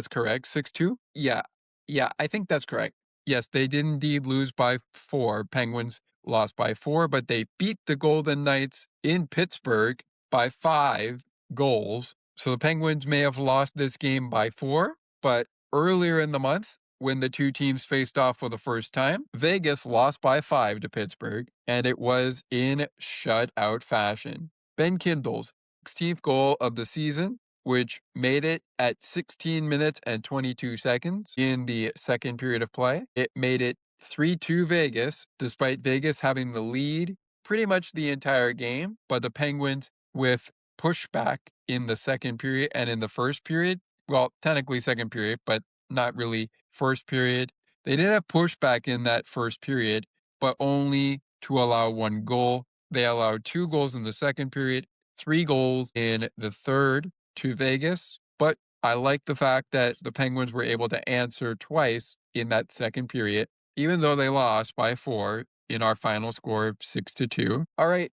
correct. 6-2? Yeah. Yeah, I think that's correct. Yes, they did indeed lose by 4. Penguins lost by 4, but they beat the Golden Knights in Pittsburgh by 5 goals. So the Penguins may have lost this game by 4, but earlier in the month, when the two teams faced off for the first time, Vegas lost by 5 to Pittsburgh, and it was in shutout fashion. Ben Kindle's 16th goal of the season, which made it at 16 minutes and 22 seconds in the second period of play. It made it 3-2 Vegas, despite Vegas having the lead pretty much the entire game, but the Penguins with pushback in the second period and in the first period. Well, technically second period, but not really first period. They did have pushback in that first period, but only to allow 1 goal. They allowed 2 goals in the second period, 3 goals in the third to Vegas. But I like the fact that the Penguins were able to answer twice in that second period, even though they lost by 4 in our final score of 6-2. All right,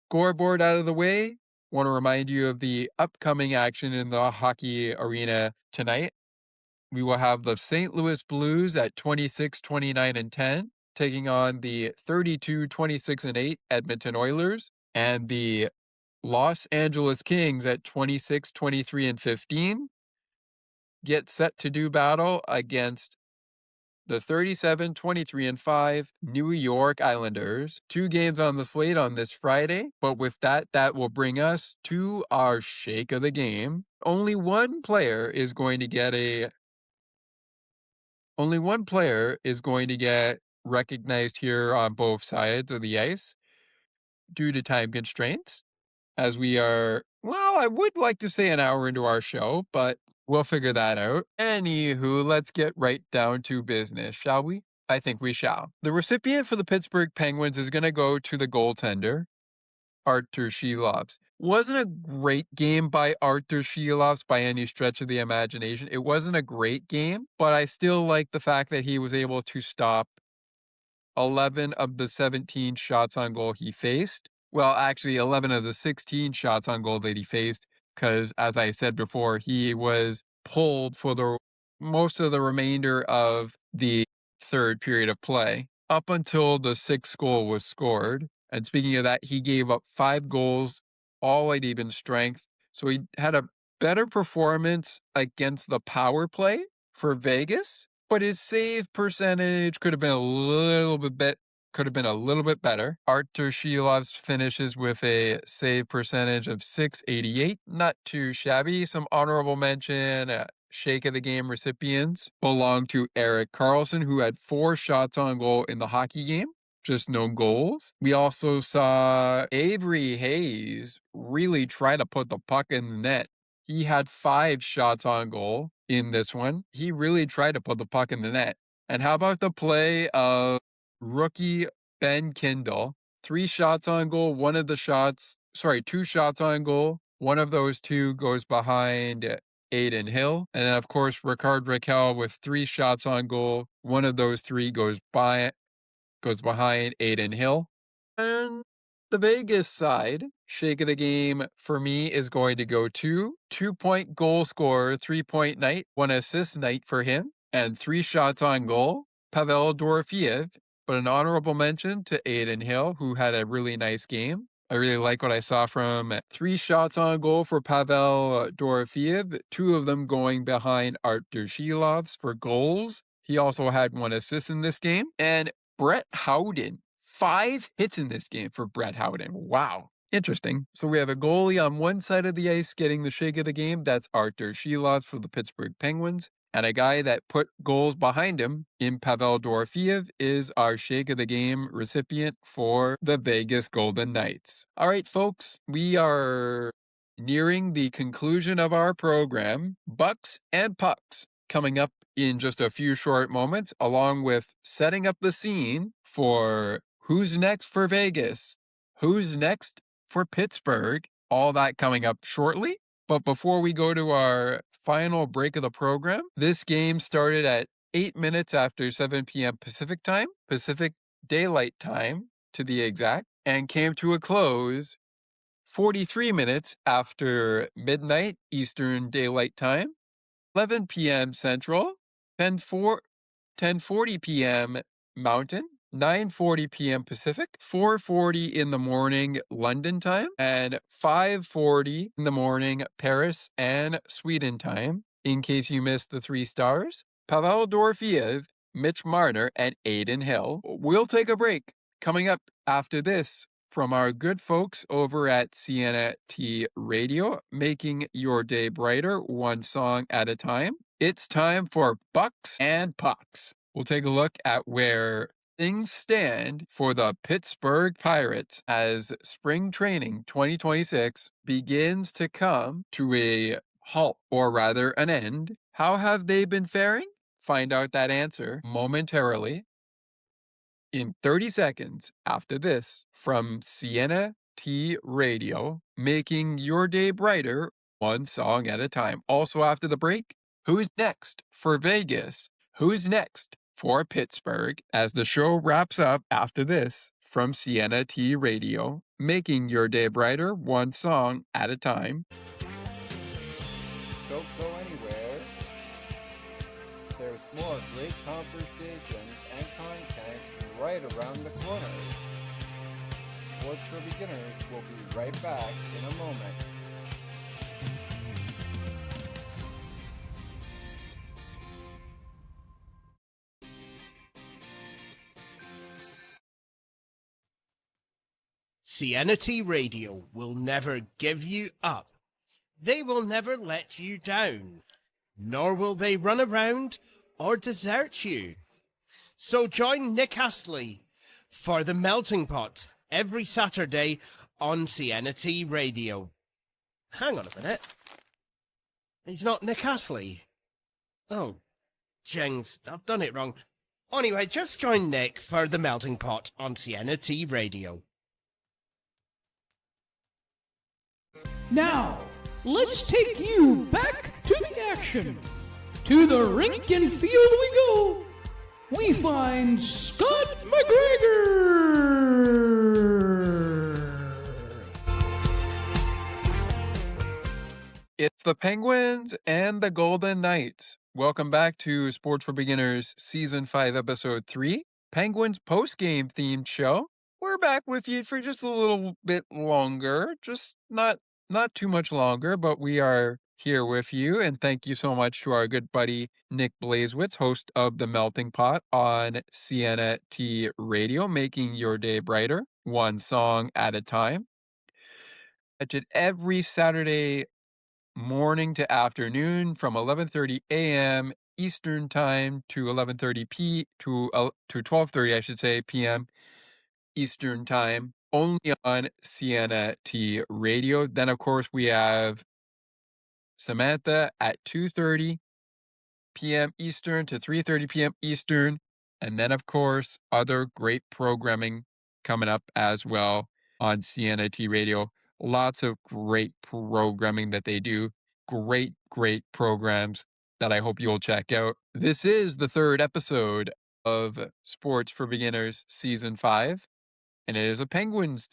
scoreboard out of the way. Want to remind you of the upcoming action in the hockey arena tonight. We will have the St. Louis Blues at 26, 29, and 10, taking on the 32, 26, and 8 Edmonton Oilers, and the Los Angeles Kings at 26, 23, and 15 get set to do battle against the 37, 23, and 5 New York Islanders. 2 games on the slate on this Friday, but with that will bring us to our shake of the game. Only one player is going to get recognized here on both sides of the ice due to time constraints, as we are, well, I would like to say an hour into our show, but we'll figure that out. Anywho, let's get right down to business, shall we? I think we shall. The recipient for the Pittsburgh Penguins is going to go to the goaltender, Artur Shilovs. Wasn't a great game by Artur Shilovs by any stretch of the imagination. It wasn't a great game, but I still like the fact that he was able to stop 11 of the 17 shots on goal he faced. Well, actually, 11 of the 16 shots on goal that he faced, because as I said before, he was pulled for the most of the remainder of the third period of play, up until the 6th goal was scored. And speaking of that, he gave up 5 goals, all at even strength. So he had a better performance against the power play for Vegas, but his save percentage could have been a little bit better. Artur Shilovs finishes with a save percentage of .688, not too shabby. Some honorable mention, shake of the game recipients belong to Erik Karlsson, who had 4 shots on goal in the hockey game, just no goals. We also saw Avery Hayes really try to put the puck in the net. He had 5 shots on goal in this one. He really tried to put the puck in the net. And how about the play of rookie Ben Kindle? 2 shots on goal. One of those 2 goes behind Aiden Hill. And then, of course, Ricard Raquel with 3 shots on goal. One of those 3 goes behind Aiden Hill. And the Vegas side, shake of the game for me is going to go to 2-point goal scorer, 3-point night, 1 assist night for him, and 3 shots on goal, Pavel Dorofeev. But an honorable mention to Aiden Hill, who had a really nice game. I really like what I saw from 3 shots on goal for Pavel Dorofeev, 2 of them going behind Artur Shilovs for goals. He also had 1 assist in this game. And Brett Howden, 5 hits in this game for Brett Howden. Wow. Interesting. So we have a goalie on one side of the ice getting the shake of the game. That's Artur Shilovs for the Pittsburgh Penguins. And a guy that put goals behind him in Pavel Dorofeev is our shake of the game recipient for the Vegas Golden Knights. All right, folks, we are nearing the conclusion of our program. Bucks and Pucks coming up in just a few short moments, along with setting up the scene for who's next for Vegas, who's next for Pittsburgh, all that coming up shortly. But before we go to our final break of the program, this game started at 8 minutes after 7 p.m. Pacific time, Pacific Daylight Time to be exact, and came to a close 43 minutes after midnight Eastern Daylight Time, 11 p.m. Central, 10:40 p.m. Mountain, 9:40 p.m. Pacific, 4:40 in the morning London time, and 5:40 in the morning Paris and Sweden time. In case you missed the 3 stars, Pavel Dorofeev, Mitch Marner, and Aiden Hill. We'll take a break. Coming up after this, from our good folks over at CNT Radio, making your day brighter, one song at a time. It's time for Bucks and Pucks. We'll take a look at where things stand for the Pittsburgh Pirates as spring training 2026 begins to come to a halt, or rather an end. How have they been faring? Find out that answer momentarily. in 30 seconds after this from Sienna T Radio, making your day brighter one song at a time. Also after the break, who's next for Vegas? Who's next for Pittsburgh? As the show wraps up after this from Sienna T Radio, making your day brighter one song at a time. Don't go anywhere. There's more great conversations and content right around the corner. Sports for Beginners will be right back in a moment. Sienna T Radio will never give you up. They will never let you down, nor will they run around or desert you. So join Nick Astley for The Melting Pot every Saturday on Sienna T Radio. Hang on a minute. He's not Nick Astley. Oh, jings, I've done it wrong. Anyway, just join Nick for The Melting Pot on Sienna T Radio. Now, let's take you back to the action. To the rink and field we go. We find Scott McGregor. It's the Penguins and the Golden Knights. Welcome back to Sports for Beginners Season 5, Episode 3, Penguins post-game themed show. We're back with you for just a little bit longer, just not too much longer, but we are here with you. And thank you so much to our good buddy Nick Blazewitz, host of The Melting Pot on Sienna T Radio, making your day brighter, one song at a time. Catch it every Saturday morning to afternoon from 11:30 a.m. Eastern Time to 11:30 to 12:30, I should say, p.m. Eastern Time, only on Sienna T Radio. Then, of course, we have Samantha at 2:30 p.m. Eastern to 3:30 p.m. Eastern. And then, of course, other great programming coming up as well on Sienna T Radio. Lots of great programming that they do. Great programs that I hope you'll check out. This is the third episode of Sports for Beginners Season 5. And it is a Penguins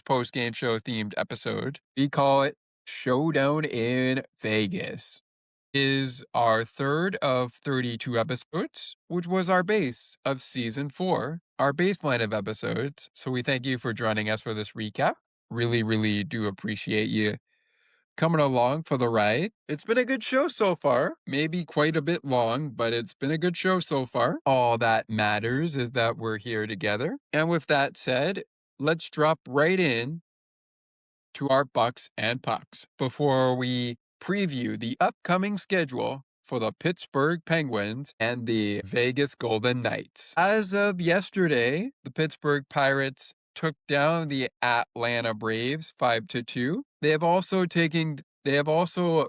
post-game show themed episode. We call it Showdown in Vegas. It is our third of 32 episodes, which was our base of Season 4, our baseline of episodes. So we thank you for joining us for this recap. Really do appreciate you coming along for the ride. It's been a good show so far. Maybe quite a bit long, but it's been a good show so far. All that matters is that we're here together. And with that said, let's drop right in to our Bucks and Pucks before we preview the upcoming schedule for the Pittsburgh Penguins and the Vegas Golden Knights. As of yesterday, the Pittsburgh Pirates took down the Atlanta Braves 5-2. They have also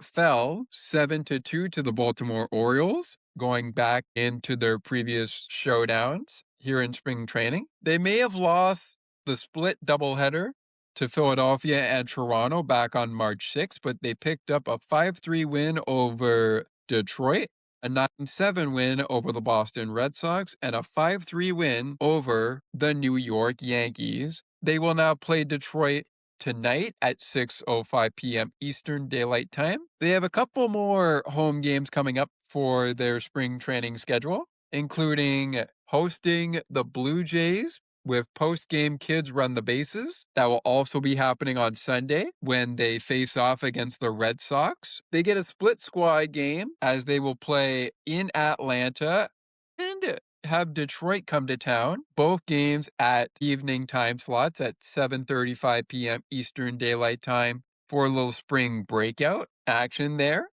fell 7-2 to the Baltimore Orioles, going back into their previous showdowns here in spring training. They may have lost the split doubleheader to Philadelphia and Toronto back on March 6th, but they picked up a 5-3 win over Detroit, a 9-7 win over the Boston Red Sox, and a 5-3 win over the New York Yankees. They will now play Detroit tonight at 6:05 p.m. Eastern Daylight Time. They have a couple more home games coming up for their spring training schedule, including hosting the Blue Jays with post-game Kids Run the Bases. That will also be happening on Sunday when they face off against the Red Sox. They get a split squad game as they will play in Atlanta and have Detroit come to town. Both games at evening time slots at 7:35 p.m. Eastern Daylight Time for a little spring breakout action there.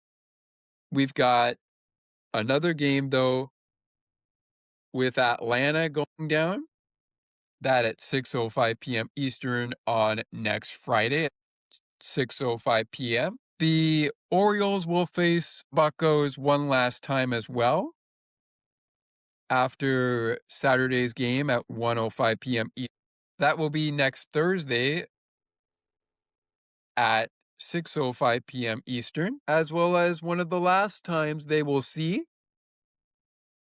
We've got another game, though, with Atlanta going down. That at 6:05 p.m. Eastern on next Friday at 6:05 p.m. The Orioles will face Buccos one last time as well after Saturday's game at 1:05 p.m. That will be next Thursday at 6:05 p.m. Eastern, as well as one of the last times they will see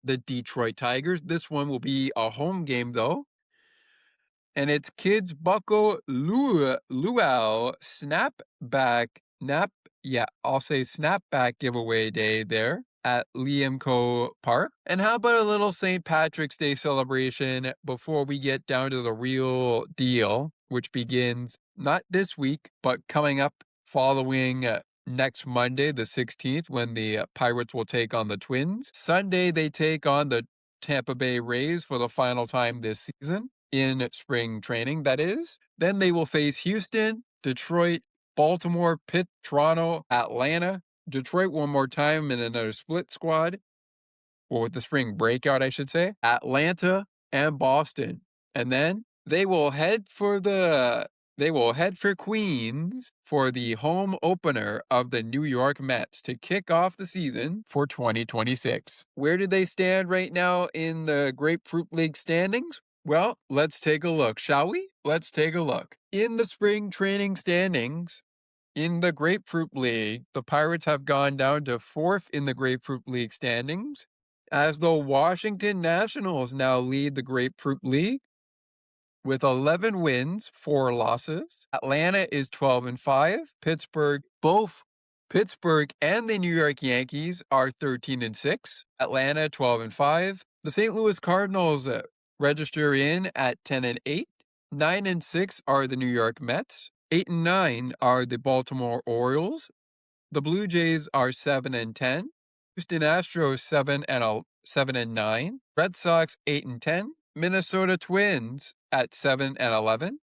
the Detroit Tigers. This one will be a home game, though. And it's Kids Buckle Luau Snapback giveaway day there at Liamco Park. And how about a little St. Patrick's Day celebration before we get down to the real deal, which begins not this week, but coming up following next Monday, the 16th, when the Pirates will take on the Twins. Sunday, they take on the Tampa Bay Rays for the final time this season, in spring training, that is. Then they will face Houston, Detroit, Baltimore, Pitt, Toronto, Atlanta, Detroit one more time in another split squad, or with the spring breakout, I should say, Atlanta and Boston. And then they will head for Queens for the home opener of the New York Mets to kick off the season for 2026. Where do they stand right now in the Grapefruit League standings? Well, let's take a look, shall we? Let's take a look. In the spring training standings, in the Grapefruit League, the Pirates have gone down to 4th in the Grapefruit League standings, as the Washington Nationals now lead the Grapefruit League with 11 wins, 4 losses. Atlanta is 12-5. Both Pittsburgh and the New York Yankees are 13-6. Atlanta 12-5. The St. Louis Cardinals register in at 10-8. 9-6 are the New York Mets. 8-9 are the Baltimore Orioles. The Blue Jays are 7-10. Houston Astros 7-9. Red Sox 8-10. Minnesota Twins at 7-11.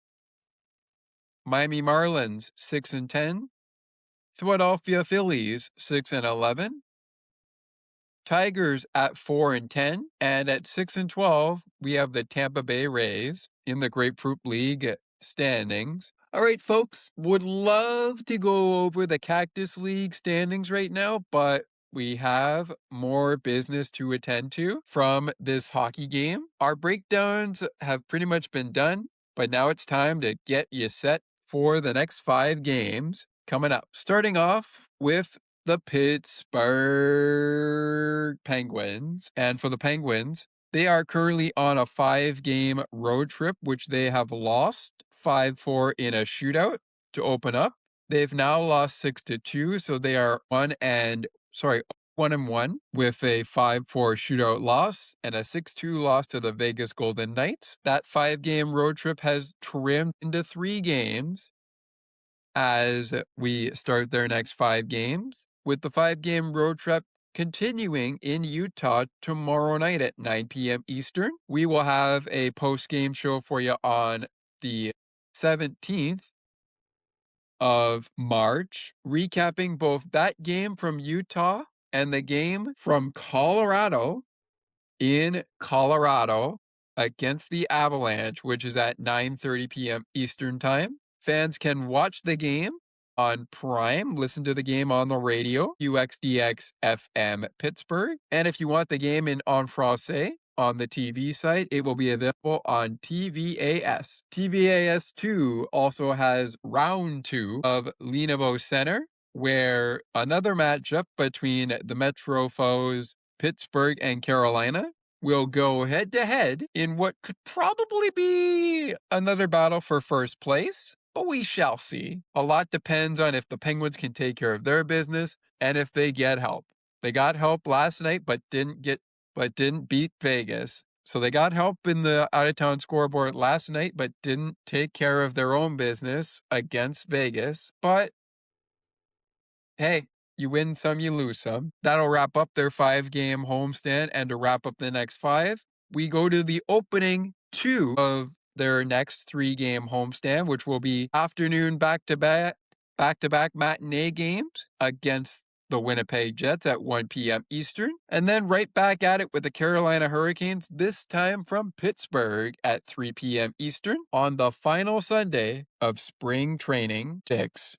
Miami Marlins 6-10. Philadelphia Phillies 6-11. Tigers at 4-10, and at 6-12, we have the Tampa Bay Rays in the Grapefruit League standings. All right, folks, would love to go over the Cactus League standings right now, but we have more business to attend to from this hockey game. Our breakdowns have pretty much been done, but now it's time to get you set for the next 5 games coming up. Starting off with the Pittsburgh Penguins. And for the Penguins, they are currently on a 5-game road trip, which they have lost 5-4 in a shootout to open up. They've now lost 6-2, so they are 1-1 with a 5-4 shootout loss and a 6-2 loss to the Vegas Golden Knights. That 5-game road trip has trimmed into 3 games as we start their next 5 games, with the 5-game road trip continuing in Utah tomorrow night at 9 p.m. Eastern. We will have a post-game show for you on the 17th of March, recapping both that game from Utah and the game from Colorado in Colorado against the Avalanche, which is at 9:30 p.m. Eastern Time. Fans can watch the game on Prime, listen to the game on the radio, UXDX FM Pittsburgh. And if you want the game in en français on the TV site, it will be available on TVAS. TVAS 2 also has round 2 of Lenovo Center, where another matchup between the Metro foes Pittsburgh and Carolina will go head-to-head in what could probably be another battle for first place, but we shall see. A lot depends on if the Penguins can take care of their business and if they get help. They got help last night, but didn't beat Vegas. So they got help in the out-of-town scoreboard last night, but didn't take care of their own business against Vegas. But hey, you win some, you lose some. That'll wrap up their 5-game homestand. And to wrap up the next 5, we go to the opening 2 of their next 3-game homestand, which will be afternoon back-to-back matinee games against the Winnipeg Jets at 1 p.m. Eastern. And then right back at it with the Carolina Hurricanes, this time from Pittsburgh at 3 p.m. Eastern on the final Sunday of spring training 6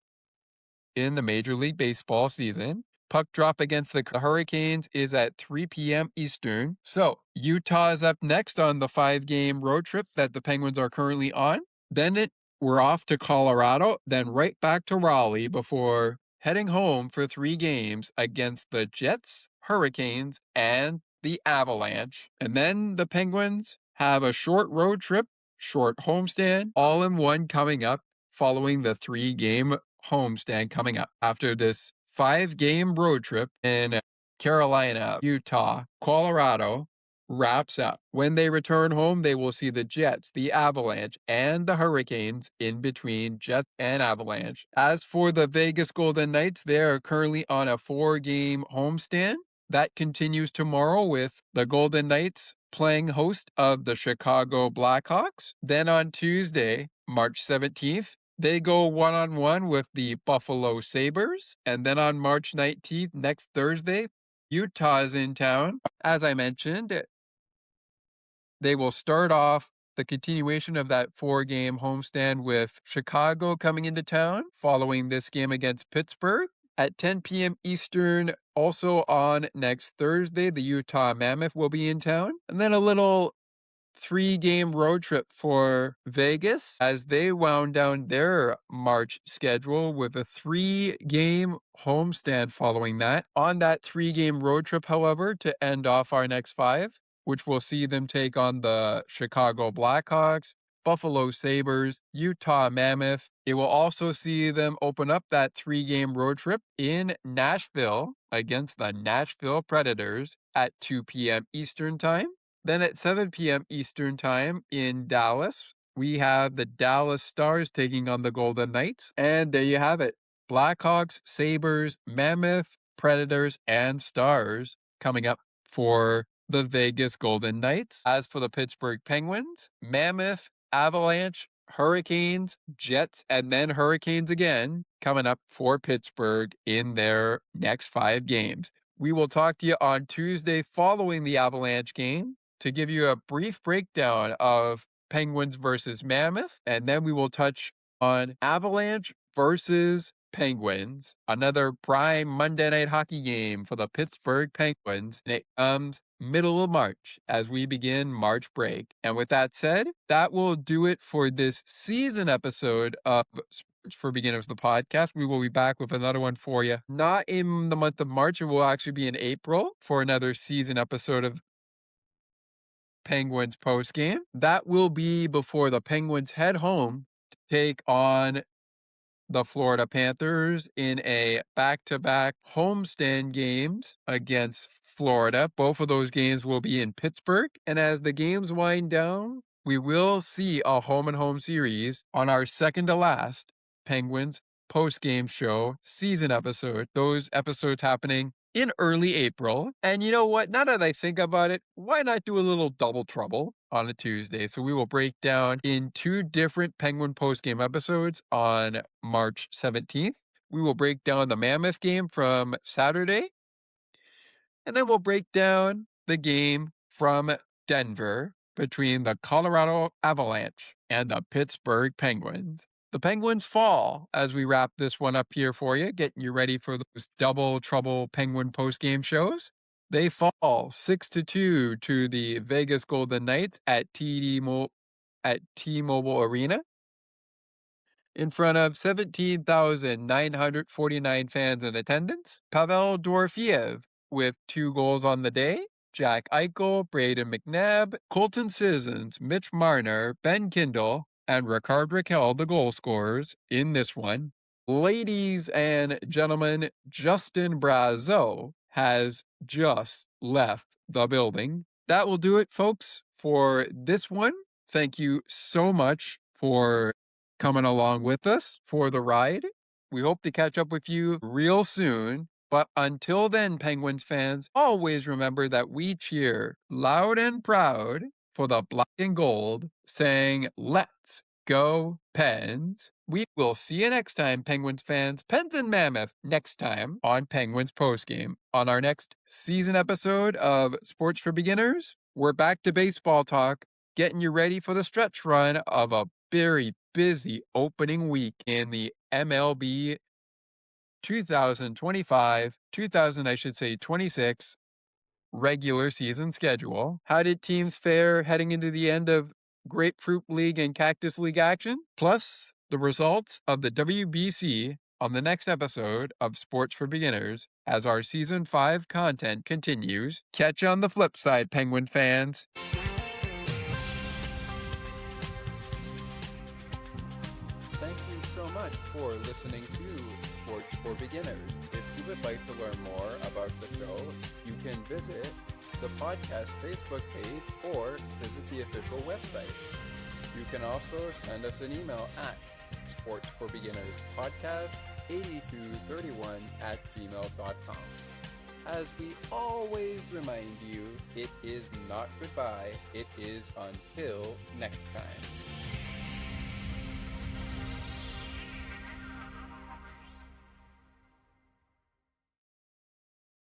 in the Major League Baseball season. puck drop against the Hurricanes is at 3 p.m. Eastern. So Utah is up next on the 5-game road trip that the Penguins are currently on. Then we're off to Colorado, then right back to Raleigh before heading home for 3 games against the Jets, Hurricanes, and the Avalanche. And then the Penguins have a short road trip, short homestand, all in one coming up following the 3-game homestand coming up after this 5-game road trip in Carolina, Utah, Colorado wraps up. When they return home, they will see the Jets, the Avalanche, and the Hurricanes in between Jets and Avalanche. As for the Vegas Golden Knights, they are currently on a 4-game homestand. That continues tomorrow with the Golden Knights playing host of the Chicago Blackhawks. Then on Tuesday, March 17th, they go one-on-one with the Buffalo Sabres. And then on March 19th, next Thursday, Utah is in town. As I mentioned, they will start off the continuation of that 4-game homestand with Chicago coming into town following this game against Pittsburgh. At 10 p.m. Eastern, also on next Thursday, the Utah Mammoth will be in town. And then a little 3-game road trip for Vegas as they wound down their March schedule with a 3-game homestand following that. On that 3-game road trip, however, to end off our next 5, which will see them take on the Chicago Blackhawks, Buffalo Sabres, Utah Mammoth. It will also see them open up that 3-game road trip in Nashville against the Nashville Predators at 2 p.m. Eastern Time. Then at 7 p.m. Eastern Time in Dallas, we have the Dallas Stars taking on the Golden Knights. And there you have it. Blackhawks, Sabres, Mammoth, Predators, and Stars coming up for the Vegas Golden Knights. As for the Pittsburgh Penguins, Mammoth, Avalanche, Hurricanes, Jets, and then Hurricanes again coming up for Pittsburgh in their next 5 games. We will talk to you on Tuesday following the Avalanche game to give you a brief breakdown of Penguins versus Mammoth, and then we will touch on Avalanche versus Penguins, another prime Monday night hockey game for the Pittsburgh Penguins, and it comes middle of March as we begin March break. And with that said, that will do it for this season episode of Sports for Beginners, the podcast. We will be back with another one for you, not in the month of March. It will actually be in April for another season episode of Penguins post game. That will be before the Penguins head home to take on the Florida Panthers in a back-to-back homestand games against Florida. Both of those games will be in Pittsburgh. And as the games wind down, we will see a home-and-home series on our second-to-last Penguins post-game show season episode. Those episodes happening in early April. And you know what? Now that I think about it, why not do a little double trouble on a Tuesday? So we will break down in 2 different Penguin postgame episodes on March 17th. We will break down the Mammoth game from Saturday. And then we'll break down the game from Denver between the Colorado Avalanche and the Pittsburgh Penguins. The Penguins fall as we wrap this one up here for you, getting you ready for those double trouble Penguin postgame shows. They fall 6-2 to the Vegas Golden Knights at T-Mobile Arena in front of 17,949 fans in attendance. Pavel Dorofeyev with 2 goals on the day. Jack Eichel, Braden McNabb, Colton Sissons, Mitch Marner, Ben Kindle, and Ricard Raquel, the goal scorers in this one. Ladies and gentlemen, Justin Brazeau has just left the building. That will do it, folks, for this one. Thank you so much for coming along with us for the ride. We hope to catch up with you real soon. But until then, Penguins fans, always remember that we cheer loud and proud for the black and gold, saying, "Let's go, Pens." We will see you next time, Penguins fans. Pens and Mammoth next time on Penguins Postgame. On our next season episode of Sports for Beginners, we're back to baseball talk, getting you ready for the stretch run of a very busy opening week in the MLB 26 regular season schedule. How did teams fare heading into the end of Grapefruit League and Cactus League action? Plus, the results of the WBC on the next episode of Sports for Beginners as our Season 5 content continues. Catch you on the flip side, Penguin fans. Thank you so much for listening to Sports for Beginners. If you would like to learn more about the show, you can visit the podcast Facebook page or visit the official website. You can also send us an email at sportsforbeginnerspodcast8231@gmail.com. As we always remind you, it is not goodbye, it is until next time.